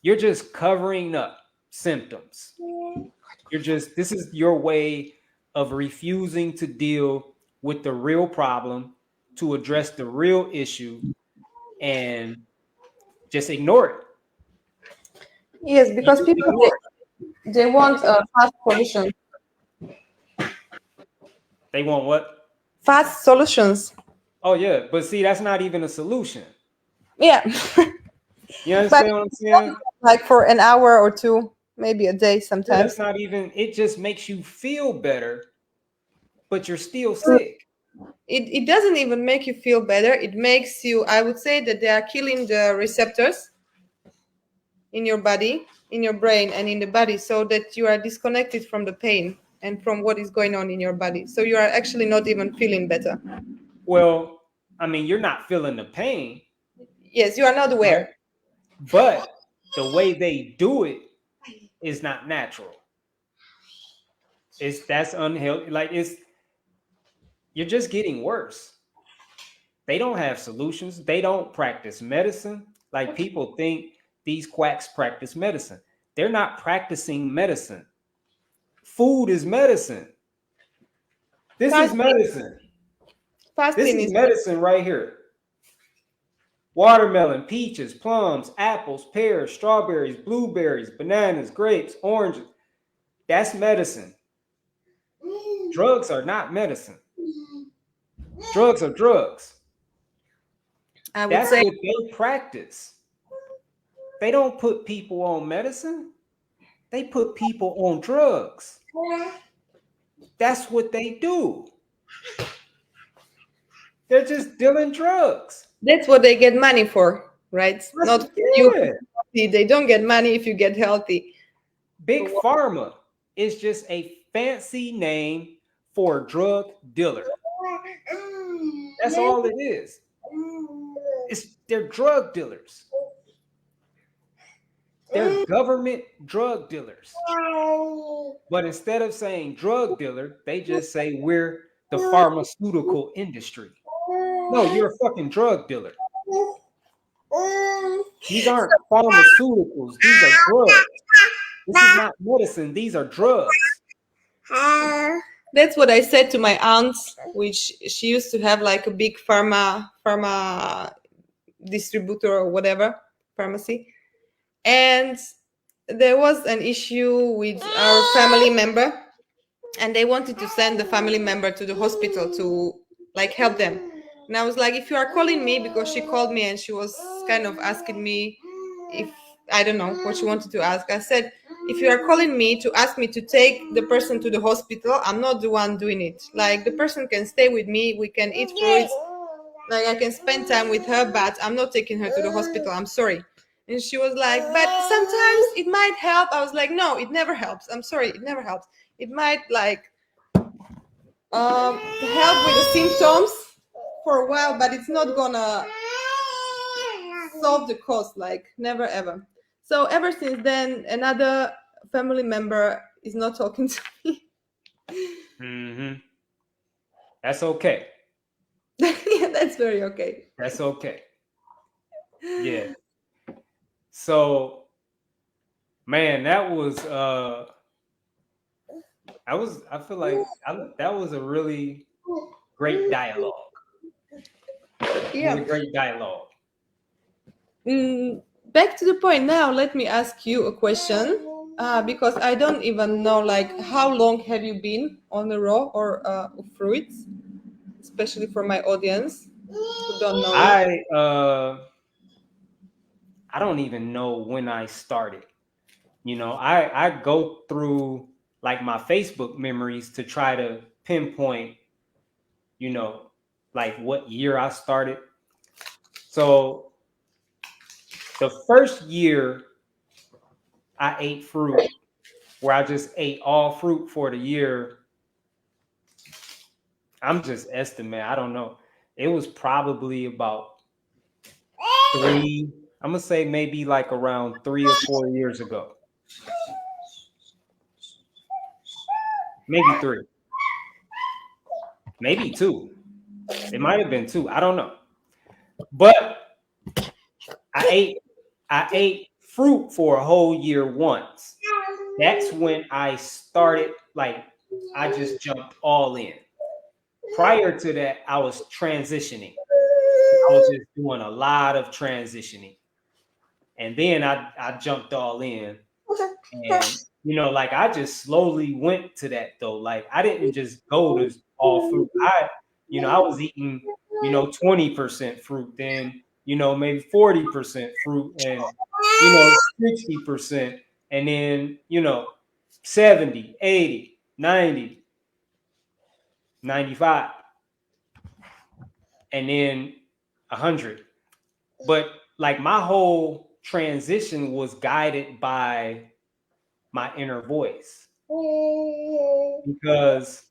S1: You're just covering up symptoms. This is your way of refusing to deal with the real problem, to address the real issue, and just ignore it.
S2: Yes, because people, they want fast solutions.
S1: They want what?
S2: Fast solutions.
S1: Oh, yeah. But see, that's not even a solution.
S2: Yeah.
S1: You understand what I'm saying?
S2: Like for an hour or two, maybe a day sometimes.
S1: Yeah, that's not even, it just makes you feel better, but you're still sick.
S2: It doesn't even make you feel better. It makes you, I would say that they are killing the receptors in your body, in your brain, and in the body, so that you are disconnected from the pain and from what is going on in your body. So you are actually not even feeling better.
S1: Well, I mean, you're not feeling the pain.
S2: Yes, you are not aware.
S1: Right? But the way they do it is not natural. That's unhealthy. Like you're just getting worse. They don't have solutions. They don't practice medicine. Like people think these quacks practice medicine. They're not practicing medicine. Food is medicine. This is medicine. This is medicine right here. Watermelon, peaches, plums, apples, pears, strawberries, blueberries, bananas, grapes, oranges. That's medicine. Drugs are not medicine. Drugs are drugs. That's what they practice. They don't put people on medicine. They put people on drugs. That's what they do. They're just dealing drugs.
S2: That's what they get money for, right? Not you. They don't get money if you get healthy.
S1: Big Pharma is just a fancy name for a drug dealer. That's all it is. They're drug dealers. They're government drug dealers. But instead of saying drug dealer, they just say we're the pharmaceutical industry. No, you're a fucking drug dealer. These aren't pharmaceuticals. These are drugs. This is not medicine. These are drugs.
S2: That's what I said to my aunt, which she used to have like a big pharma distributor or whatever, pharmacy. And there was an issue with our family member, and they wanted to send the family member to the hospital to like help them. And I was like, if you are calling me, because she called me and she was kind of asking me if, I don't know what she wanted to ask. I said, if you are calling me to ask me to take the person to the hospital, I'm not the one doing it. Like, the person can stay with me, we can eat fruits, like I can spend time with her, but I'm not taking her to the hospital. I'm sorry. And she was like, but sometimes it might help. I was like, no, it never helps. I'm sorry, it never helps. It might like help with the symptoms for a while, but it's not gonna solve the cause, like never ever. So ever since then, another family member is not talking to me.
S1: Mm-hmm. That's okay.
S2: Yeah, that's very okay.
S1: That's okay. Yeah. So, man, that was I feel like that was a really great dialogue.
S2: Yeah.
S1: Really great dialogue.
S2: Back to the point now, let me ask you a question, because I don't even know, like, how long have you been on the raw or fruits, especially for my audience who don't know you.
S1: I don't even know when I started. You know, I go through like my Facebook memories to try to pinpoint, you know, like what year I started. So the first year I ate fruit, where I just ate all fruit for the year, I'm just estimating. I don't know. It was probably about I'm gonna say maybe like around 3 or 4 years ago. Maybe 3. Maybe 2. It might have been 2. I don't know. But I ate fruit for a whole year once. That's when I started, like, I just jumped all in. Prior to that, I was transitioning. I was just doing a lot of transitioning. And then I jumped all in. And, you know, like, I just slowly went to that, though. Like, I didn't just go to all fruit. I was eating, 20% fruit, then, maybe 40% fruit, and, 60%, and then, 70, 80, 90, 95, and then 100. But like my whole transition was guided by my inner voice, because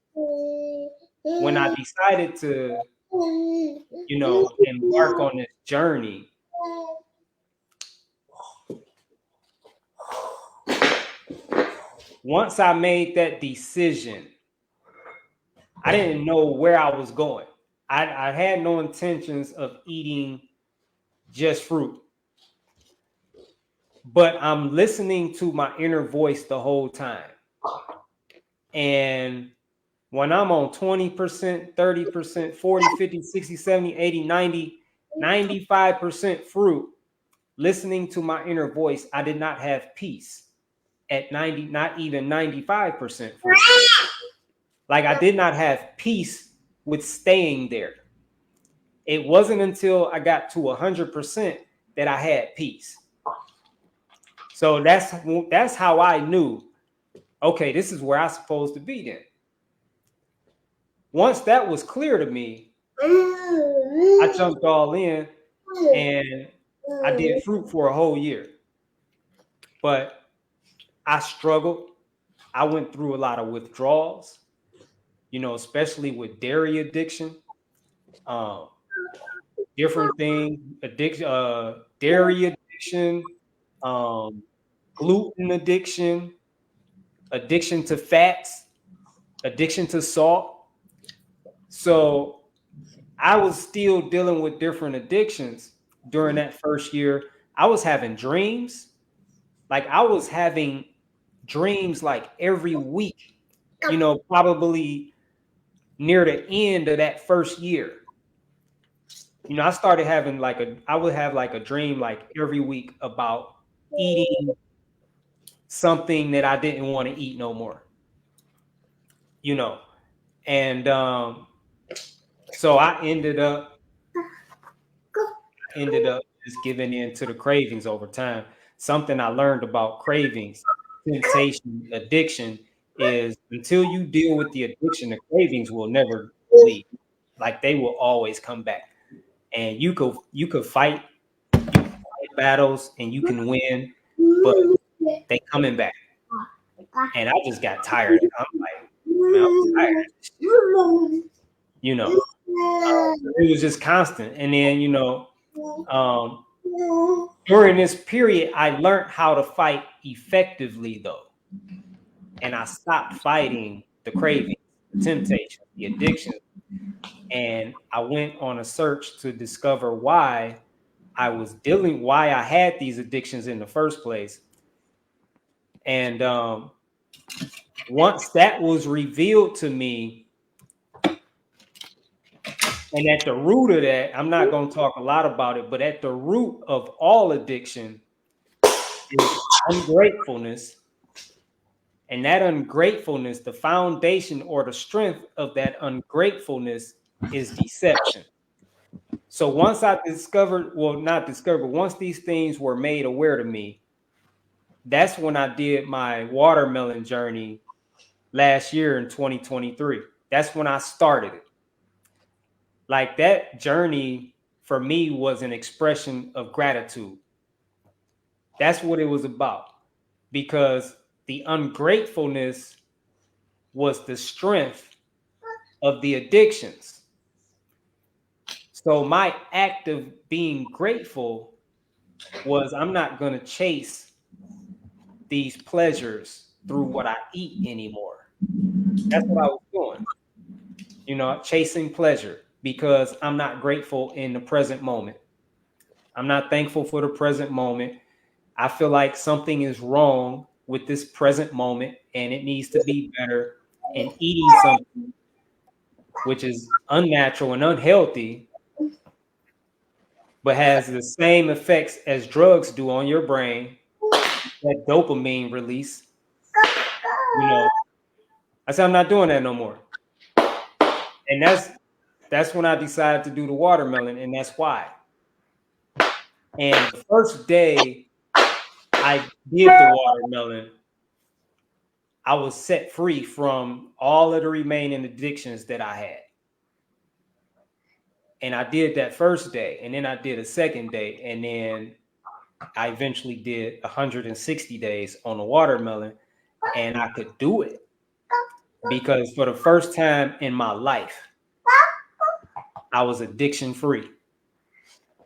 S1: when I decided to, embark on this journey, once I made that decision, I didn't know where I was going. I had no intentions of eating just fruit. But I'm listening to my inner voice the whole time. And when I'm on 20%, 30%, 40, 50, 60, 70, 80, 90, 95% fruit, listening to my inner voice, I did not have peace at 90, not even 95% fruit. Like, I did not have peace with staying there. It wasn't until I got to 100% that I had peace. So that's how I knew, okay, this is where I'm supposed to be then. Once that was clear to me, I jumped all in and I did fruit for a whole year. But I struggled. I went through a lot of withdrawals, especially with dairy addiction, different things, dairy addiction, gluten addiction, addiction to fats, addiction to salt. So I was still dealing with different addictions during that first year. I was having dreams. Like, I was having dreams like every week, probably near the end of that first year. I started having I would have like a dream like every week about eating something that I didn't want to eat no more. And so I ended up just giving in to the cravings over time. Something I learned about cravings, temptation, addiction is until you deal with the addiction, the cravings will never leave. Like, they will always come back. And you could fight battles and you can win, but they coming back. And I just got tired. I'm like, man, I'm tired. It was just constant. And then, during this period, I learned how to fight effectively, though. And I stopped fighting the craving, the temptation, the addiction. And I went on a search to discover why why I had these addictions in the first place. And once that was revealed to me, and at the root of that, I'm not going to talk a lot about it, but at the root of all addiction is ungratefulness. And that ungratefulness, the foundation or the strength of that ungratefulness is deception. So once I discovered, well, not discovered, once these things were made aware to me, that's when I did my watermelon journey last year in 2023. That's when I started it. Like, that journey for me was an expression of gratitude. That's what it was about, because the ungratefulness was the strength of the addictions. So my act of being grateful was, I'm not going to chase these pleasures through what I eat anymore. That's what I was doing, you know, chasing pleasure, because I'm not grateful in the present moment. I'm not thankful for the present moment. I feel like something is wrong with this present moment and it needs to be better. And eating something which is unnatural and unhealthy, but has the same effects as drugs do on your brain, that dopamine release, you know, I said, I'm not doing that no more. And that's when I decided to do the watermelon, and that's why. And the first day I did the watermelon, I was set free from all of the remaining addictions that I had. And I did that first day, and then I did a second day, and then I eventually did 160 days on the watermelon, and I could do it because for the first time in my life, I was addiction free.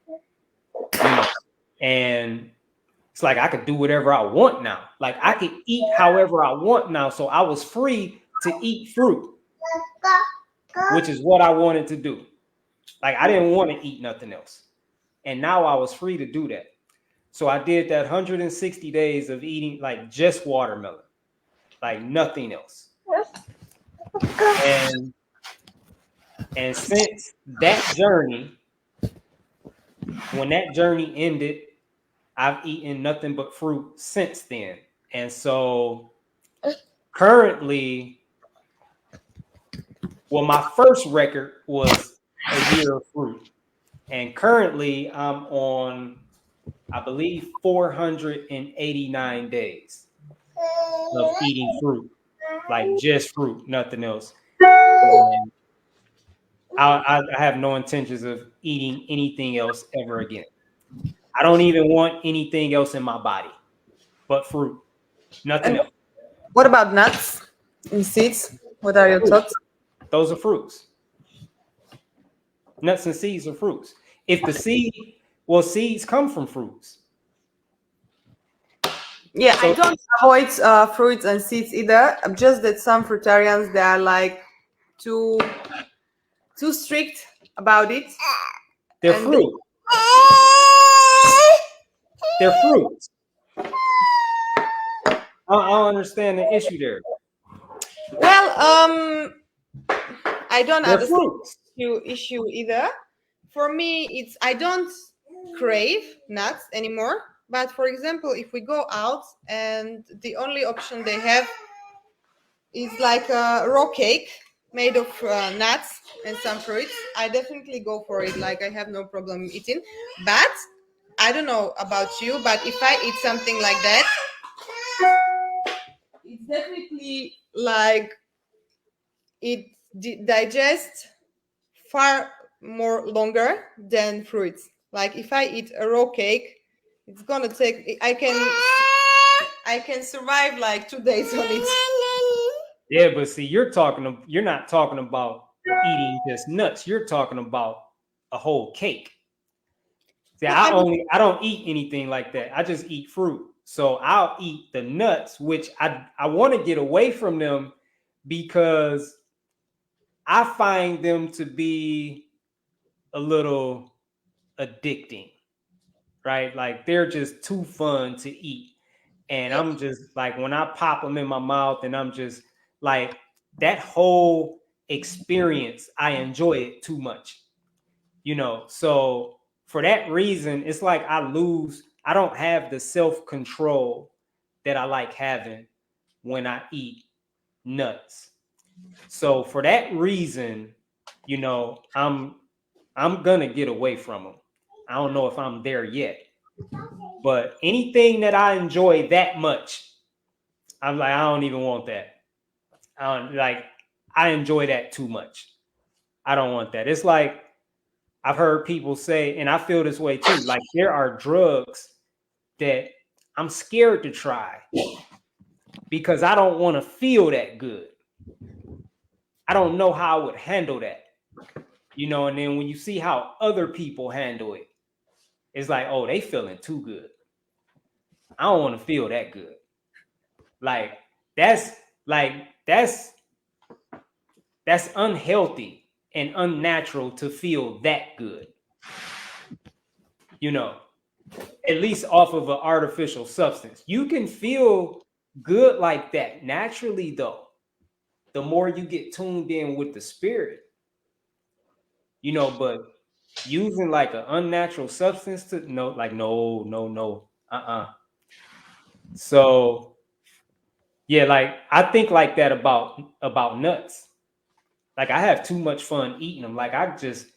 S1: You know, and it's like I could do whatever I want now. Like, I could eat however I want now. So I was free to eat fruit, which is what I wanted to do. Like, I didn't want to eat nothing else. And now I was free to do that. So I did that 160 days of eating like just watermelon, like nothing else. And since that journey, when that journey ended, I've eaten nothing but fruit since then. And so currently, well, my first record was a year of fruit. And currently I'm on, I believe, 489 days of eating fruit, like just fruit, nothing else. And I have no intentions of eating anything else ever again. I don't even want anything else in my body but fruit, nothing
S2: And
S1: else.
S2: what about nuts and seeds? What are your thoughts?
S1: Those are fruits. Nuts and seeds are fruits. If the seed, well, seeds come from fruits.
S2: Yeah,
S1: So
S2: I don't avoid fruits and seeds either. Just that some fruitarians, they are like too strict about it.
S1: they're
S2: And
S1: fruit. They're fruits. I don't understand the issue there.
S2: Well, I don't
S1: They're
S2: understand
S1: fruits.
S2: the issue either. For me, it's I don't crave nuts anymore. But for example, if we go out and the only option they have is like a raw cake made of nuts and some fruits, I definitely go for it. Like, I have no problem eating. But I don't know about you, but if I eat something like that, it's definitely like it digests far more longer than fruits. Like, if I eat a raw cake, it's gonna take. I can survive like 2 days on it.
S1: Yeah, but see, you're not talking about eating just nuts. You're talking about a whole cake. See, I don't eat anything like that. I just eat fruit. So I'll eat the nuts, which I want to get away from them because I find them to be a little addicting. right? Like they're just too fun to eat. And I'm just like, when I pop them in my mouth, and I'm just like, that whole experience, I enjoy it too much, So for that reason, it's like I don't have the self-control that I like having when I eat nuts. So for that reason, I'm gonna get away from them. I don't know if I'm there yet, but anything that I enjoy that much, I'm like, I don't even want that. I enjoy that too much. I don't want that. It's like, I've heard people say, and I feel this way too, like there are drugs that I'm scared to try because I don't want to feel that good. I don't know how I would handle that, and then when you see how other people handle it, it's like, oh, they feeling too good. I don't want to feel that good. That's unhealthy and unnatural to feel that good. At least off of an artificial substance. You can feel good like that naturally, though, the more you get tuned in with the spirit, but using like an unnatural substance no. So yeah, like I think like that about nuts. Like I have too much fun eating them. Like I could just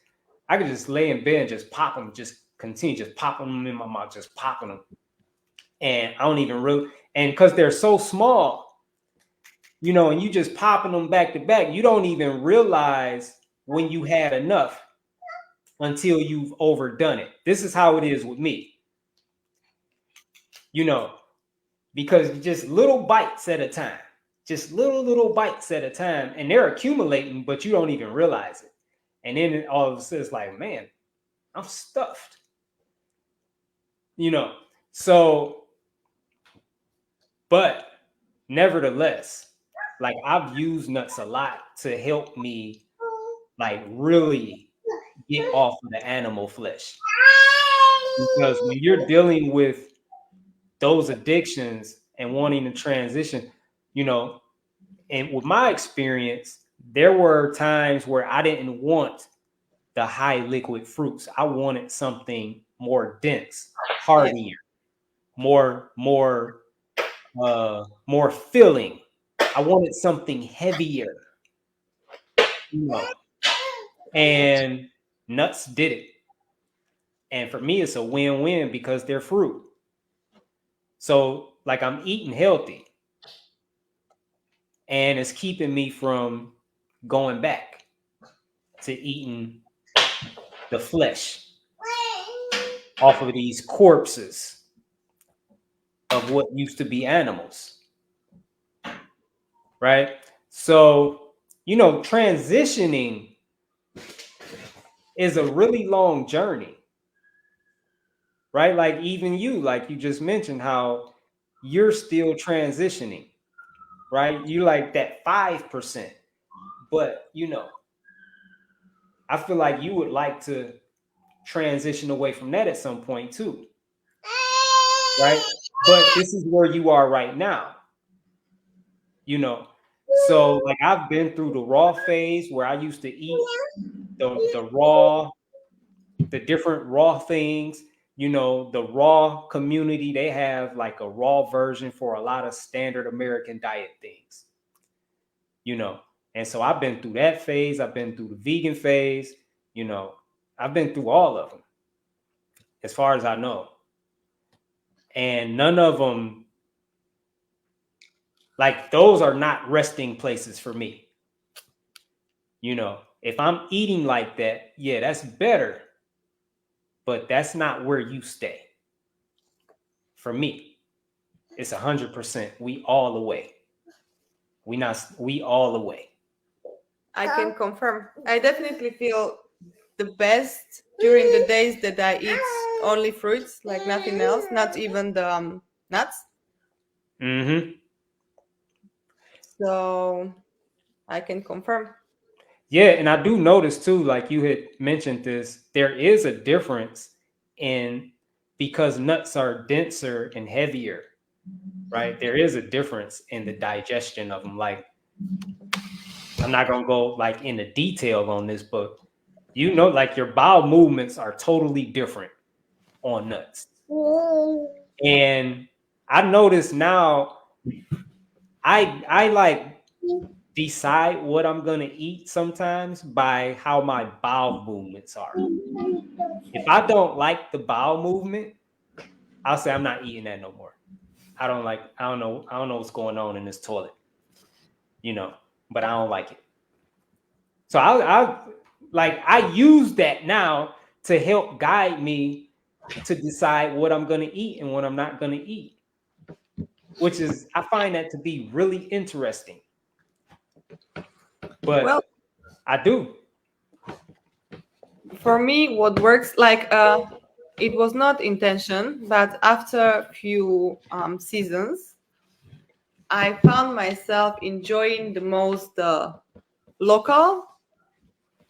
S1: lay in bed and just pop them, just continue just popping them in my mouth, just popping them. And I don't even really, and because they're so small, and you just popping them back to back, you don't even realize when you had enough until you've overdone it. This is how it is with me, because just little bites at a time, just little bites at a time, and they're accumulating, but you don't even realize it. And then all of a sudden it's like, man, I'm stuffed, so, but nevertheless, like I've used nuts a lot to help me like really get off of the animal flesh. Because when you're dealing with those addictions and wanting to transition, and with my experience, there were times where I didn't want the high liquid fruits. I wanted something more dense, heartier, more filling. I wanted something heavier, and nuts did it. And for me, it's a win-win because they're fruit. So like I'm eating healthy, and it's keeping me from going back to eating the flesh off of these corpses of what used to be animals, right? So, transitioning is a really long journey, right? Like even you, like you just mentioned how you're still transitioning, right? You like that 5%, but I feel like you would like to transition away from that at some point too, right? But this is where you are right now, so like I've been through the raw phase where I used to eat the different raw things. The raw community, they have like a raw version for a lot of standard American diet things, and so I've been through that phase. I've been through the vegan phase, I've been through all of them as far as I know, and none of them, like those are not resting places for me. If I'm eating like that, yeah, that's better, but that's not where you stay. For me, it's 100%. We all the way. We all the way.
S2: I can confirm. I definitely feel the best during the days that I eat only fruits, like nothing else, not even the nuts.
S1: Mm-hmm.
S2: So I can confirm.
S1: Yeah, and I do notice too, like you had mentioned this, there is a difference in because nuts are denser and heavier, right? There is a difference in the digestion of them. Like, I'm not gonna go like into detail on this, but you know, like your bowel movements are totally different on nuts. And I notice now I like decide what I'm gonna eat sometimes by how my bowel movements are. If I don't like the bowel movement, I'll say I'm not eating that no more. I don't know what's going on in this toilet, you know, but I don't like it. So I use that now to help guide me to decide what I'm gonna eat and what I'm not gonna eat. Which is, I find that to be really interesting. But well, I do.
S2: For me, what works, like it was not intention, but after a few seasons, I found myself enjoying the most local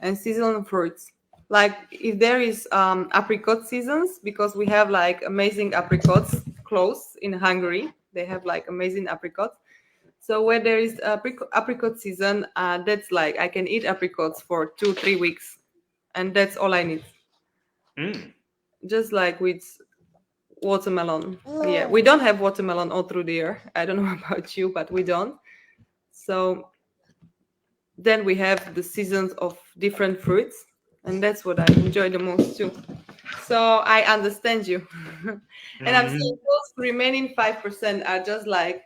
S2: and seasonal fruits. Like if there is apricot seasons, because we have like amazing apricots close in Hungary. They have like amazing apricots. So when there is apricot season, that's like I can eat apricots for 2-3 weeks, and that's all I need. Just like with watermelon. Yeah, we don't have watermelon all through the year. I don't know about you, but we don't. So then we have the seasons of different fruits, and that's what I enjoy the most too. So I understand you. And I'm saying those remaining 5% are just like,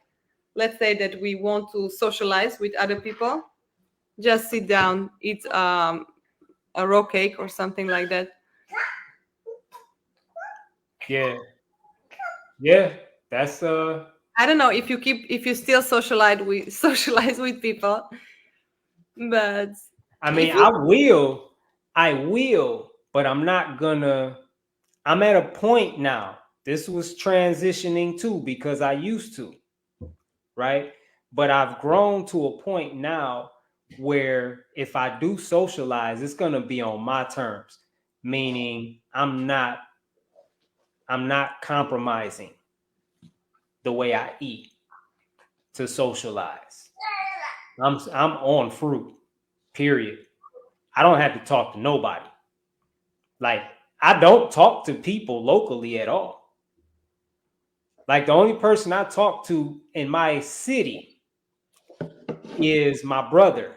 S2: let's say that we want to socialize with other people, just sit down, eat a raw cake or something like that.
S1: Yeah, that's
S2: I don't know if you still socialize with people, but
S1: I mean, I will, but I'm not gonna. I'm at a point now. This was transitioning too because I used to, right? But I've grown to a point now where if I do socialize, it's gonna be on my terms, meaning I'm not compromising the way I eat to socialize. I'm on fruit, period. I don't have to talk to nobody. Like, I don't talk to people locally at all. Like, the only person I talk to in my city is my brother.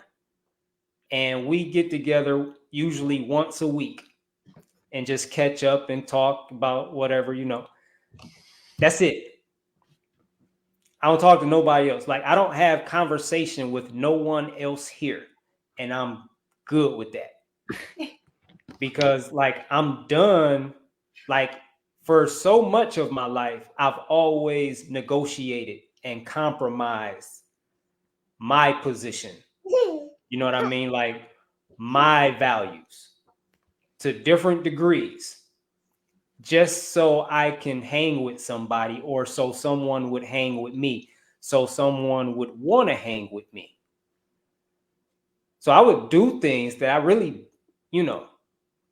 S1: And we get together usually once a week and just catch up and talk about whatever, you know. That's it. I don't talk to nobody else. Like, I don't have conversation with no one else here. And I'm good with that. Because, like, I'm done. Like, for so much of my life, I've always negotiated and compromised my position. You know what I mean? Like, my values to different degrees, just so I can hang with somebody, or so someone would hang with me, so someone would want to hang with me. So I would do things that I really, you know,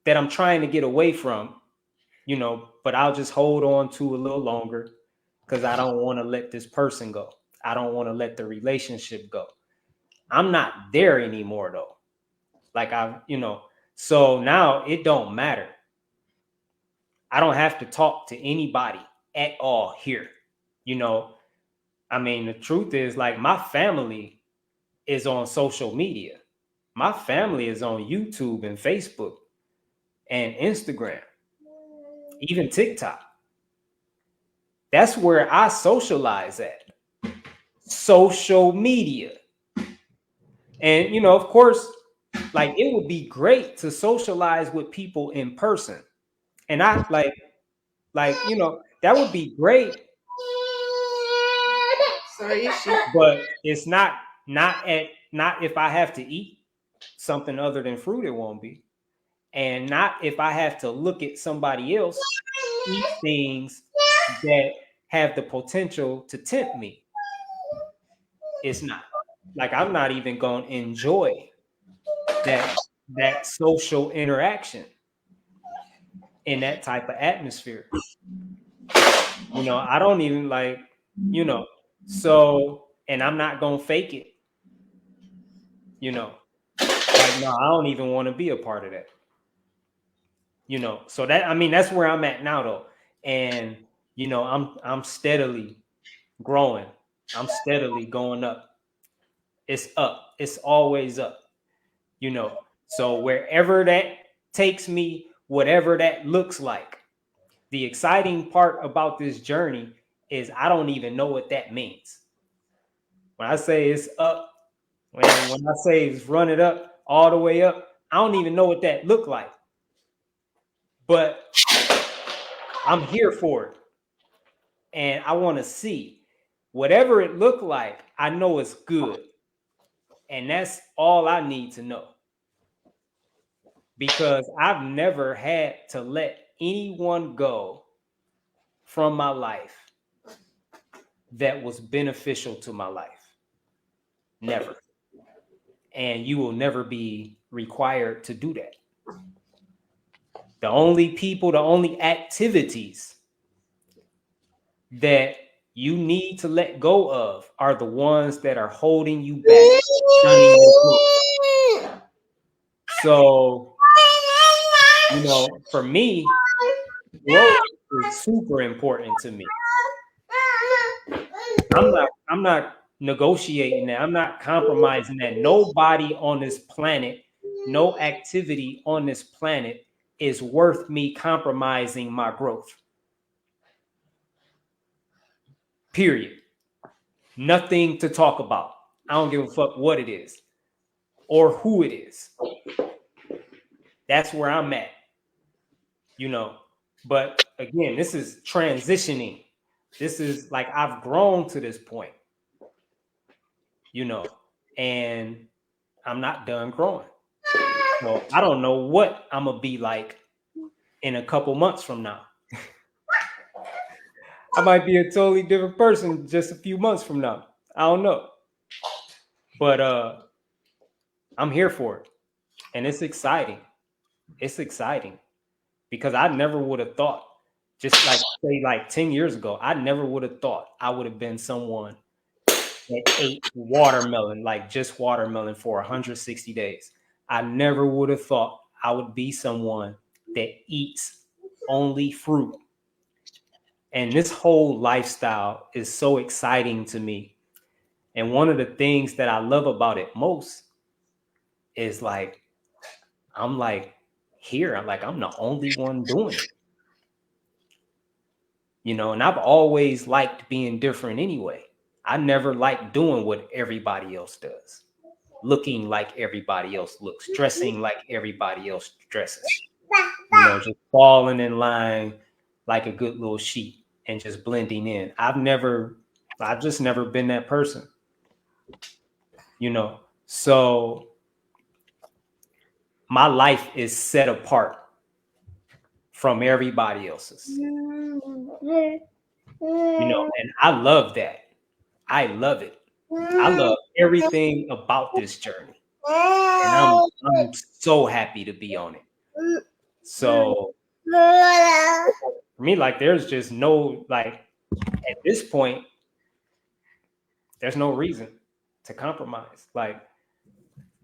S1: that I'm trying to get away from, you know, but I'll just hold on to a little longer because I don't want to let this person go. I don't want to let the relationship go. I'm not there anymore though. Like you know, so now it don't matter. I don't have to talk to anybody at all here. You know, I mean, the truth is, like, my family is on social media. My family is on YouTube and Facebook and Instagram, even TikTok. That's where I socialize at. Social media. And, you know, of course, like, it would be great to socialize with people in person. And I like, you know, that would be great.
S2: Sorry,
S1: but it's not if I have to eat something other than fruit, it won't be. And not if I have to look at somebody else eat things that have the potential to tempt me. It's not. Like, I'm not even going to enjoy that social interaction in that type of atmosphere. You know, I don't even like, you know, so, and I'm not going to fake it, you know, like, no, I don't even want to be a part of that, you know, so that, I mean, that's where I'm at now though. And, you know, I'm steadily growing. I'm steadily going up. It's up. It's always up, you know, so wherever that takes me, whatever that looks like, the exciting part about this journey is I don't even know what that means. When I say it's up, when I say it's run it up all the way up, I don't even know what that looked like. But I'm here for it. And I want to see whatever it looked like, I know it's good. And that's all I need to know. Because I've never had to let anyone go from my life that was beneficial to my life. Never. And you will never be required to do that. The only people, the only activities that you need to let go of are the ones that are holding you back, stunning your growth. So, you know, for me, growth is super important to me. I'm not negotiating that. I'm not compromising that. Nobody on this planet, no activity on this planet is worth me compromising my growth. Period. Nothing to talk about. I don't give a fuck what it is or who it is. That's where I'm at, you know. But again, this is transitioning. This is like I've grown to this point, you know, and I'm not done growing. So I don't know what I'm gonna be like in a couple months from now. I might be a totally different person just a few months from now. I don't know. But I'm here for it. And it's exciting. It's exciting because I never would have thought, just like say like 10 years ago, I never would have thought I would have been someone that ate watermelon, like just watermelon for 160 days. I never would have thought I would be someone that eats only fruit. And this whole lifestyle is so exciting to me. And one of the things that I love about it most is like, I'm like here, I'm the only one doing it. You know, and I've always liked being different anyway. I never liked doing what everybody else does, looking like everybody else looks, dressing like everybody else dresses, you know, just falling in line like a good little sheep and just blending in. I've just never been that person, you know. So my life is set apart from everybody else's, you know, and I love that. I love it. I love everything about this journey. And I'm so happy to be on it. So for me, like there's just no, like at this point, there's no reason to compromise. Like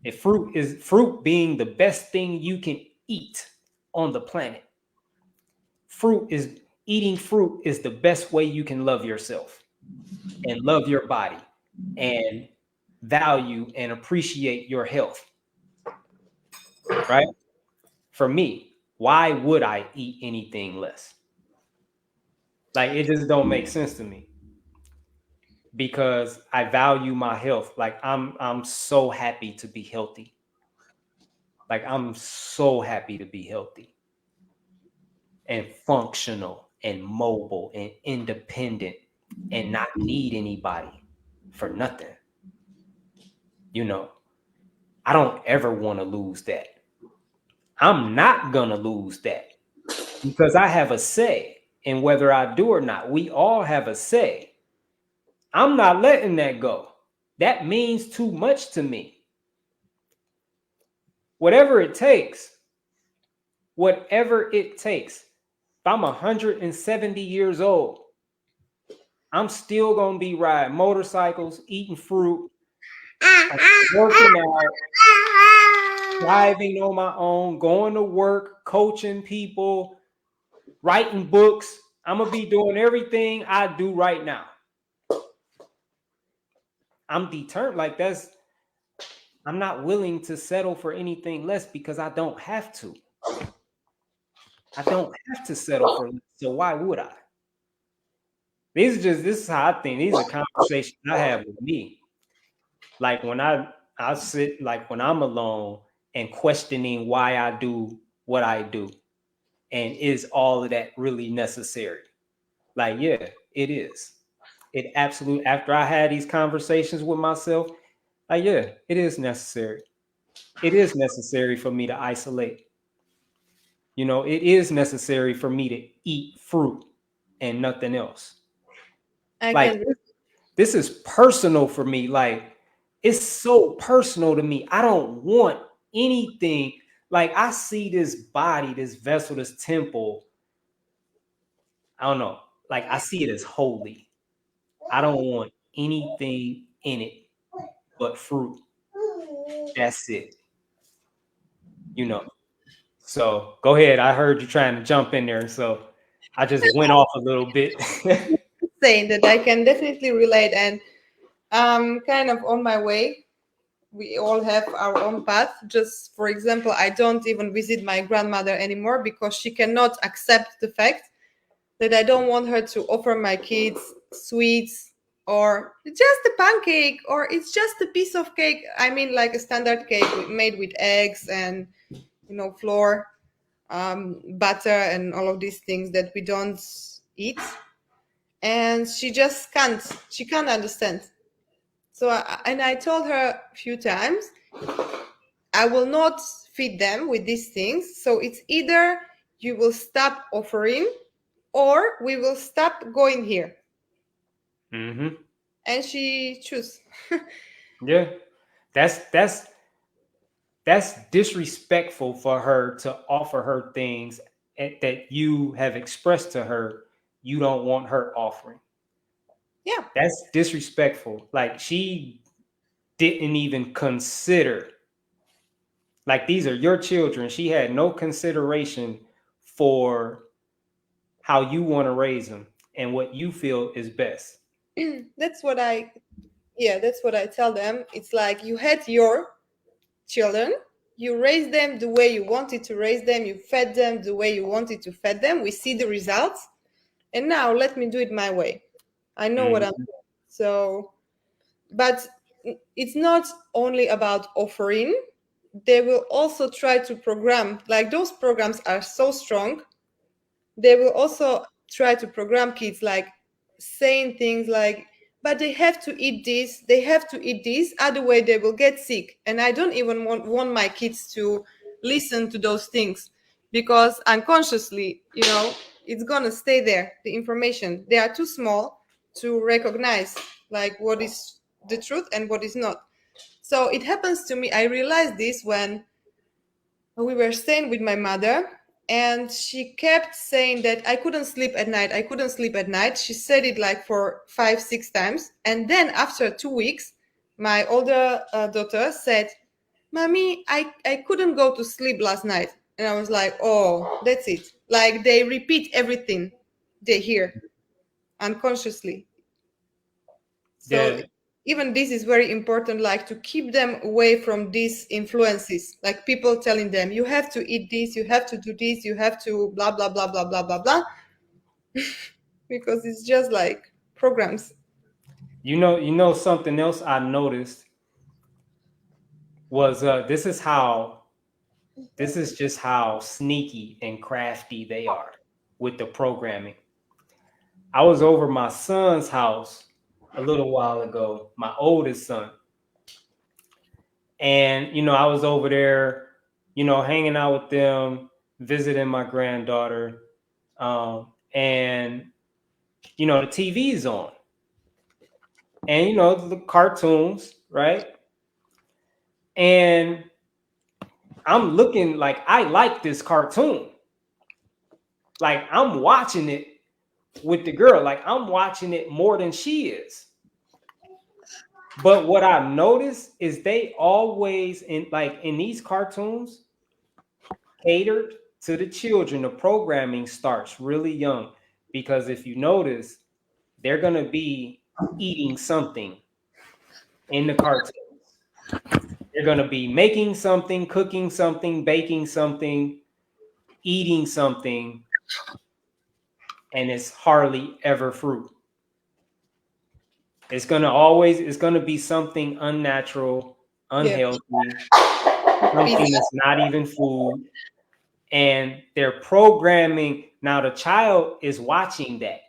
S1: if fruit being the best thing you can eat on the planet, eating fruit is the best way you can love yourself and love your body and value and appreciate your health. Right? For me, why would I eat anything less? Like it just don't make sense to me because I value my health. Like I'm so happy to be healthy. Like I'm so happy to be healthy and functional and mobile and independent and not need anybody for nothing. You know, I don't ever want to lose that. I'm not gonna lose that because I have a say in whether I do or not. We all have a say. I'm not letting that go. That means too much to me. Whatever it takes, whatever it takes. If I'm 170 years old I'm still gonna be riding motorcycles, eating fruit, working out, driving on my own, going to work, coaching people, writing books. I'm gonna be doing everything I do right now. I'm determined. Like I'm not willing to settle for anything less because I don't have to. I don't have to settle for less. So why would I? This is how I think. These are conversations I have with me. Like when I sit, like when I'm alone and questioning why I do what I do. And is all of that really necessary? Like, yeah, it is. It absolutely, after I had these conversations with myself, like, yeah, it is necessary. It is necessary for me to isolate. You know, it is necessary for me to eat fruit and nothing else.
S2: I
S1: Like,
S2: can.
S1: this is personal for me. Like, it's so personal to me. I don't want anything. Like, I see this body, this vessel, this temple. I don't know. Like, I see it as holy. I don't want anything in it but fruit. That's it. You know. So go ahead. I heard you trying to jump in there. So I just went off a little bit.
S2: Saying that I can definitely relate, and I'm kind of on my way. We all have our own path. Just for example, I don't even visit my grandmother anymore because she cannot accept the fact that I don't want her to offer my kids sweets or just a pancake or it's just a piece of cake. I mean, like a standard cake made with eggs and flour, butter, and all of these things that we don't eat. And she just can't. She can't understand. So, I told her a few times, I will not feed them with these things. So it's either you will stop offering or we will stop going here.
S1: Mm-hmm.
S2: And she choose.
S1: Yeah. That's disrespectful for her to offer her things that you have expressed to her you don't want her offering.
S2: Yeah.
S1: That's disrespectful. Like she didn't even consider. Like these are your children. She had no consideration for how you want to raise them and what you feel is best.
S2: That's what I that's what I tell them. It's like you had your children, you raised them the way you wanted to raise them, you fed them the way you wanted to feed them. We see the results. And now let me do it my way. I know what I'm
S1: Mm-hmm.
S2: doing. So, but it's not only about offering. They will also try to program, like those programs are so strong. They will also try to program kids, like saying things like, but they have to eat this, they have to eat this, other way they will get sick. And I don't even want my kids to listen to those things because unconsciously, it's gonna stay there. The information, they are too small to recognize like what is the truth and what is not. So it happens to me. I realized this when we were staying with my mother, and she kept saying that I couldn't sleep at night. I couldn't sleep at night. She said it like for 5, 6 times. And then after 2 weeks, my older daughter said, Mommy, I couldn't go to sleep last night. And I was like, oh, that's it. Like they repeat everything they hear unconsciously. So
S1: Yeah,
S2: even this is very important, like to keep them away from these influences, like people telling them, you have to eat this, you have to do this, you have to blah, blah, blah, blah, blah, blah, blah, because it's just like programs.
S1: you know something else I noticed was this is just how sneaky and crafty they are with the programming. I was over my son's house a little while ago, my oldest son. And, I was over there, hanging out with them, visiting my granddaughter. And, the TV's on. And, the cartoons, right? And I'm looking like I like this cartoon. Like I'm watching it, with the girl. Like I'm watching it more than she is. But what I've noticed is they always in these cartoons catered to the children. The programming starts really young because if you notice, they're gonna be eating something in the cartoons. They're gonna be making something, cooking something, baking something, eating something, and it's hardly ever fruit. It's gonna be something unnatural, unhealthy, something that's not even food. And they're programming. Now the child is watching that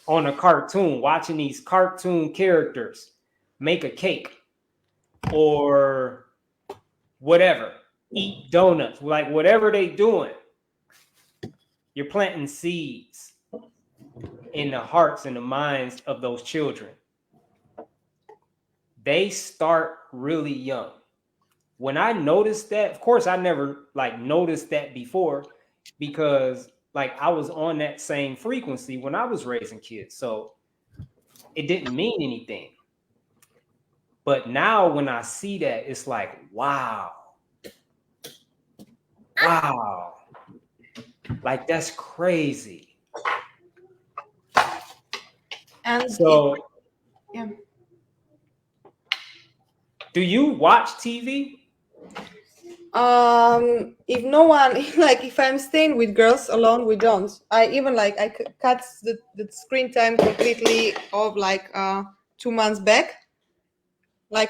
S1: on a cartoon, watching these cartoon characters make a cake or whatever, eat donuts, like whatever they doing. You're planting seeds in the hearts and the minds of those children. They start really young. When I noticed that, of course, I never noticed that before because I was on that same frequency when I was raising kids. So it didn't mean anything. But now when I see that, it's like, wow. Wow. Like that's crazy.
S2: And
S1: so
S2: yeah.
S1: Do you watch TV?
S2: If no one if I'm staying with girls alone, we don't. I even I cut the screen time completely of 2 months back,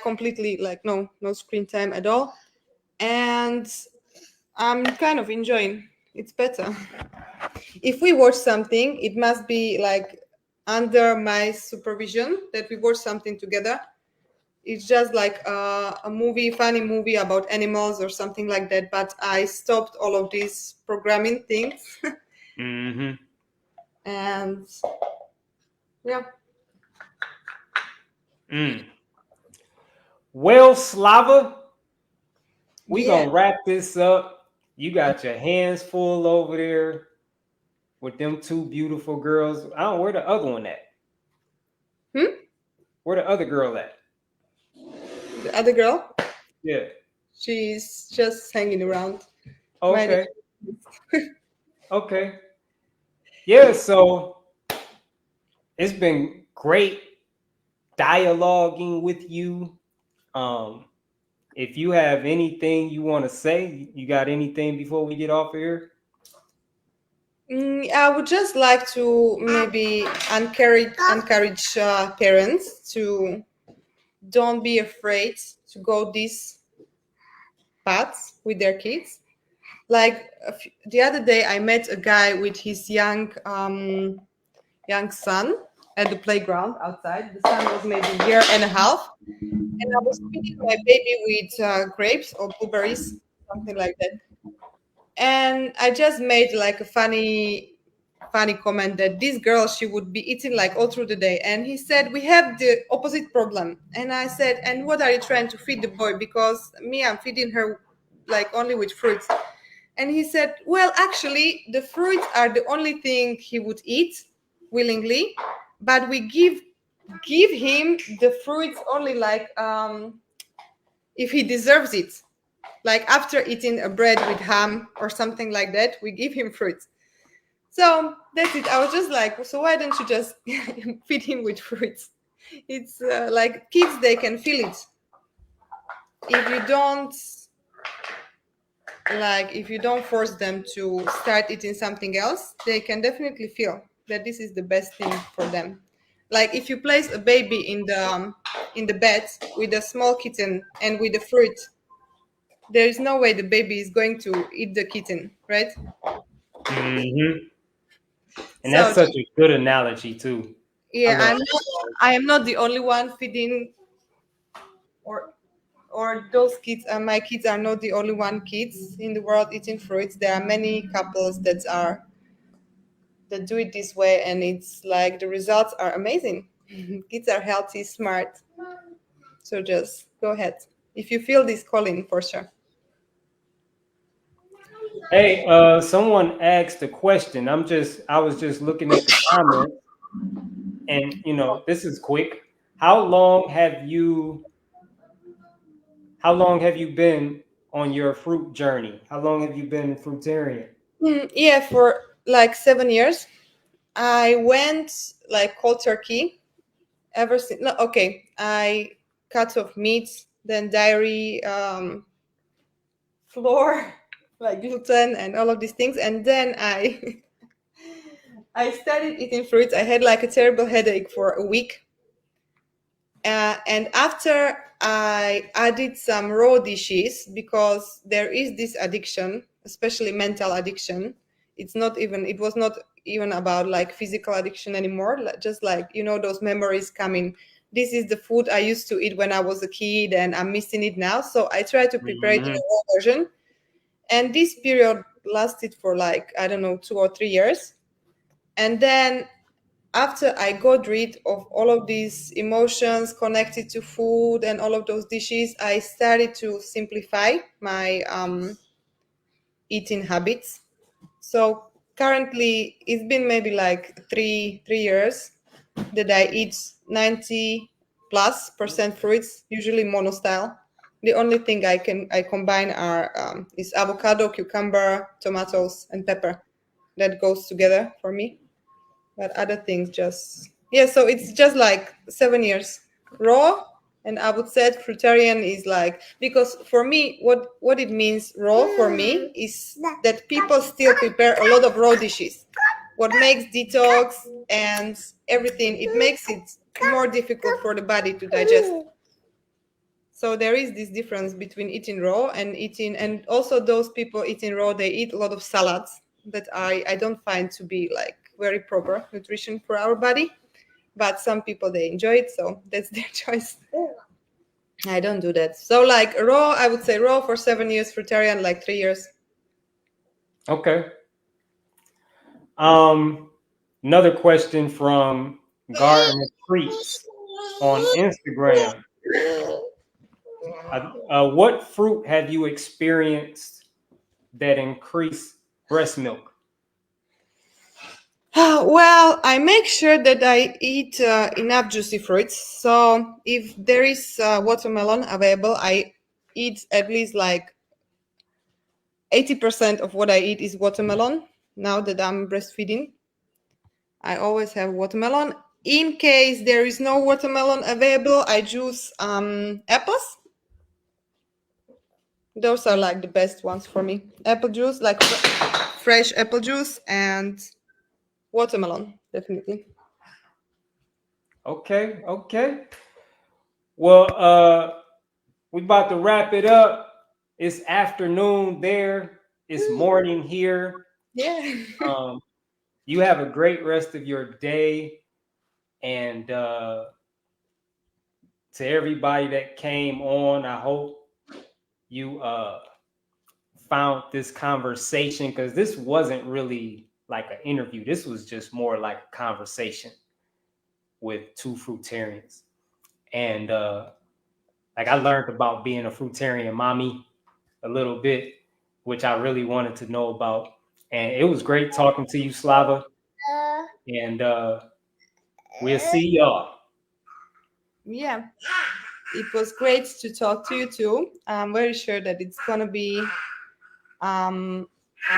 S2: completely no screen time at all, and I'm kind of enjoying. It's better. If we watch something, it must be under my supervision that we watch something together. It's just a movie, funny movie about animals or something like that. But I stopped all of these programming things.
S1: Mm-hmm.
S2: And yeah.
S1: Well, Slava, we gonna wrap this up. You got your hands full over there with them two beautiful girls. I don't know where the other one at. Where the other girl at?
S2: The other girl?
S1: Yeah.
S2: She's just hanging around.
S1: Okay. Okay. Yeah, so it's been great dialoguing with you. If you have anything you want to say, you got anything before we get off of here?
S2: I would just like to maybe encourage parents to don't be afraid to go these paths with their kids. The other day, I met a guy with his young son at the playground outside. The son was maybe a year and a half, and I was feeding my baby with grapes or blueberries, something like that. And I just made a funny comment that this girl, she would be eating all through the day. And he said, we have the opposite problem. And I said, and what are you trying to feed the boy? Because I'm feeding her only with fruits. And he said, well, actually the fruits are the only thing he would eat willingly, but we give him the fruits only if he deserves it. After eating a bread with ham or something like that, we give him fruits. So that's it. I was just so why don't you just feed him with fruits? It's kids, they can feel it. If you don't force them to start eating something else, they can definitely feel that this is the best thing for them. If you place a baby in the bed with a small kitten and with a fruit, there is no way the baby is going to eat the kitten, right?
S1: Mm-hmm. And that's such a good analogy too.
S2: Yeah, I am not the only one feeding, or those kids. My kids are not the only kids in the world eating fruits. There are many couples that do it this way, and it's the results are amazing. Kids are healthy, smart. So just go ahead if you feel this calling, for sure.
S1: Hey, someone asked a question. I was just looking at the comments, and this is quick. How long have you how long have you been on your fruit journey? How long have you been fruitarian?
S2: Yeah, for like 7 years. I went like cold turkey ever since. No, okay. I cut off meat, then dairy, flour, like gluten, and all of these things, and then I I started eating fruits. I had like a terrible headache for a week. And after I added some raw dishes, because there is this addiction, especially mental addiction. It was not even about like physical addiction anymore. Just like, those memories coming. This is the food I used to eat when I was a kid and I'm missing it now. So I try to prepare it in a
S1: Mhm.
S2: raw version. And this period lasted for like, I don't know, 2 or 3 years. And then after I got rid of all of these emotions connected to food and all of those dishes, I started to simplify my eating habits. So currently, it's been maybe like three years that I eat 90+% fruits, usually monostyle. The only thing I combine are is avocado, cucumber, tomatoes, and pepper. That goes together for me. But other things just, yeah. So it's just like 7 years raw. And I would say fruitarian is like, because for me, what it means raw for me is that people still prepare a lot of raw dishes. What makes detox and everything, it makes it more difficult for the body to digest. So there is this difference between eating raw and eating, and also those people eating raw, they eat a lot of salads that I don't find to be like very proper nutrition for our body. But some people, they enjoy it, so that's their choice. I don't do that. So like raw, I would say raw for 7 years, fruitarian like 3 years.
S1: Okay. Um, Another question from Garden Treats on Instagram. What fruit have you experienced that increased breast milk?
S2: Well, I make sure that I eat enough juicy fruits. So if there is watermelon available, I eat at least like 80% of what I eat is watermelon. Now that I'm breastfeeding, I always have watermelon. In case there is no watermelon available, I juice apples. Those are like the best ones for me. Apple juice, like fresh apple juice, and watermelon, definitely.
S1: Okay, okay. Well, we about to wrap it up. It's afternoon there. It's morning here.
S2: Yeah.
S1: Um, you have a great rest of your day, and to everybody that came on, I hope you found this conversation, because this wasn't really like an interview. This was just more like a conversation with two fruitarians. And like I learned about being a fruitarian mommy a little bit, which I really wanted to know about. And it was great talking to you, Slava. And we'll see y'all.
S2: Yeah. It was great to talk to you too. I'm very sure that it's gonna be um,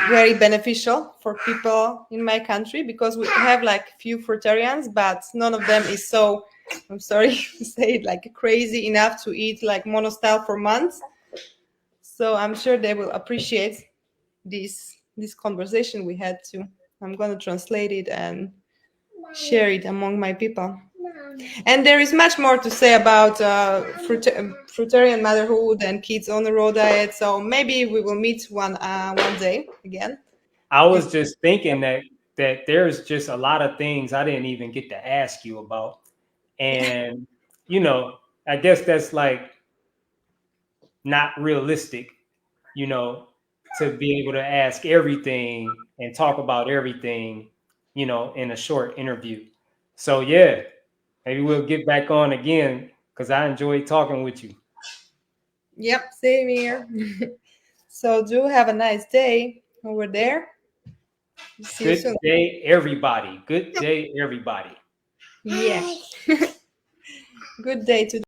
S2: very beneficial for people in my country, because we have like few fruitarians, but none of them is so, I'm sorry to say it, like crazy enough to eat like monostyle for months. So I'm sure they will appreciate this conversation we had too. I'm gonna translate it and share it among my people. And there is much more to say about fruitarian motherhood and kids on the road diet. So maybe we will meet one day again.
S1: I was just thinking that there's just a lot of things I didn't even get to ask you about. And I guess that's like not realistic, you know, to be able to ask everything and talk about everything, in a short interview. So yeah, maybe we'll get back on again, because I enjoyed talking with you.
S2: Yep, same here. So do have a nice day. over there. See you
S1: Good
S2: soon.
S1: day, everybody. Good day, everybody.
S2: Yes. Good day to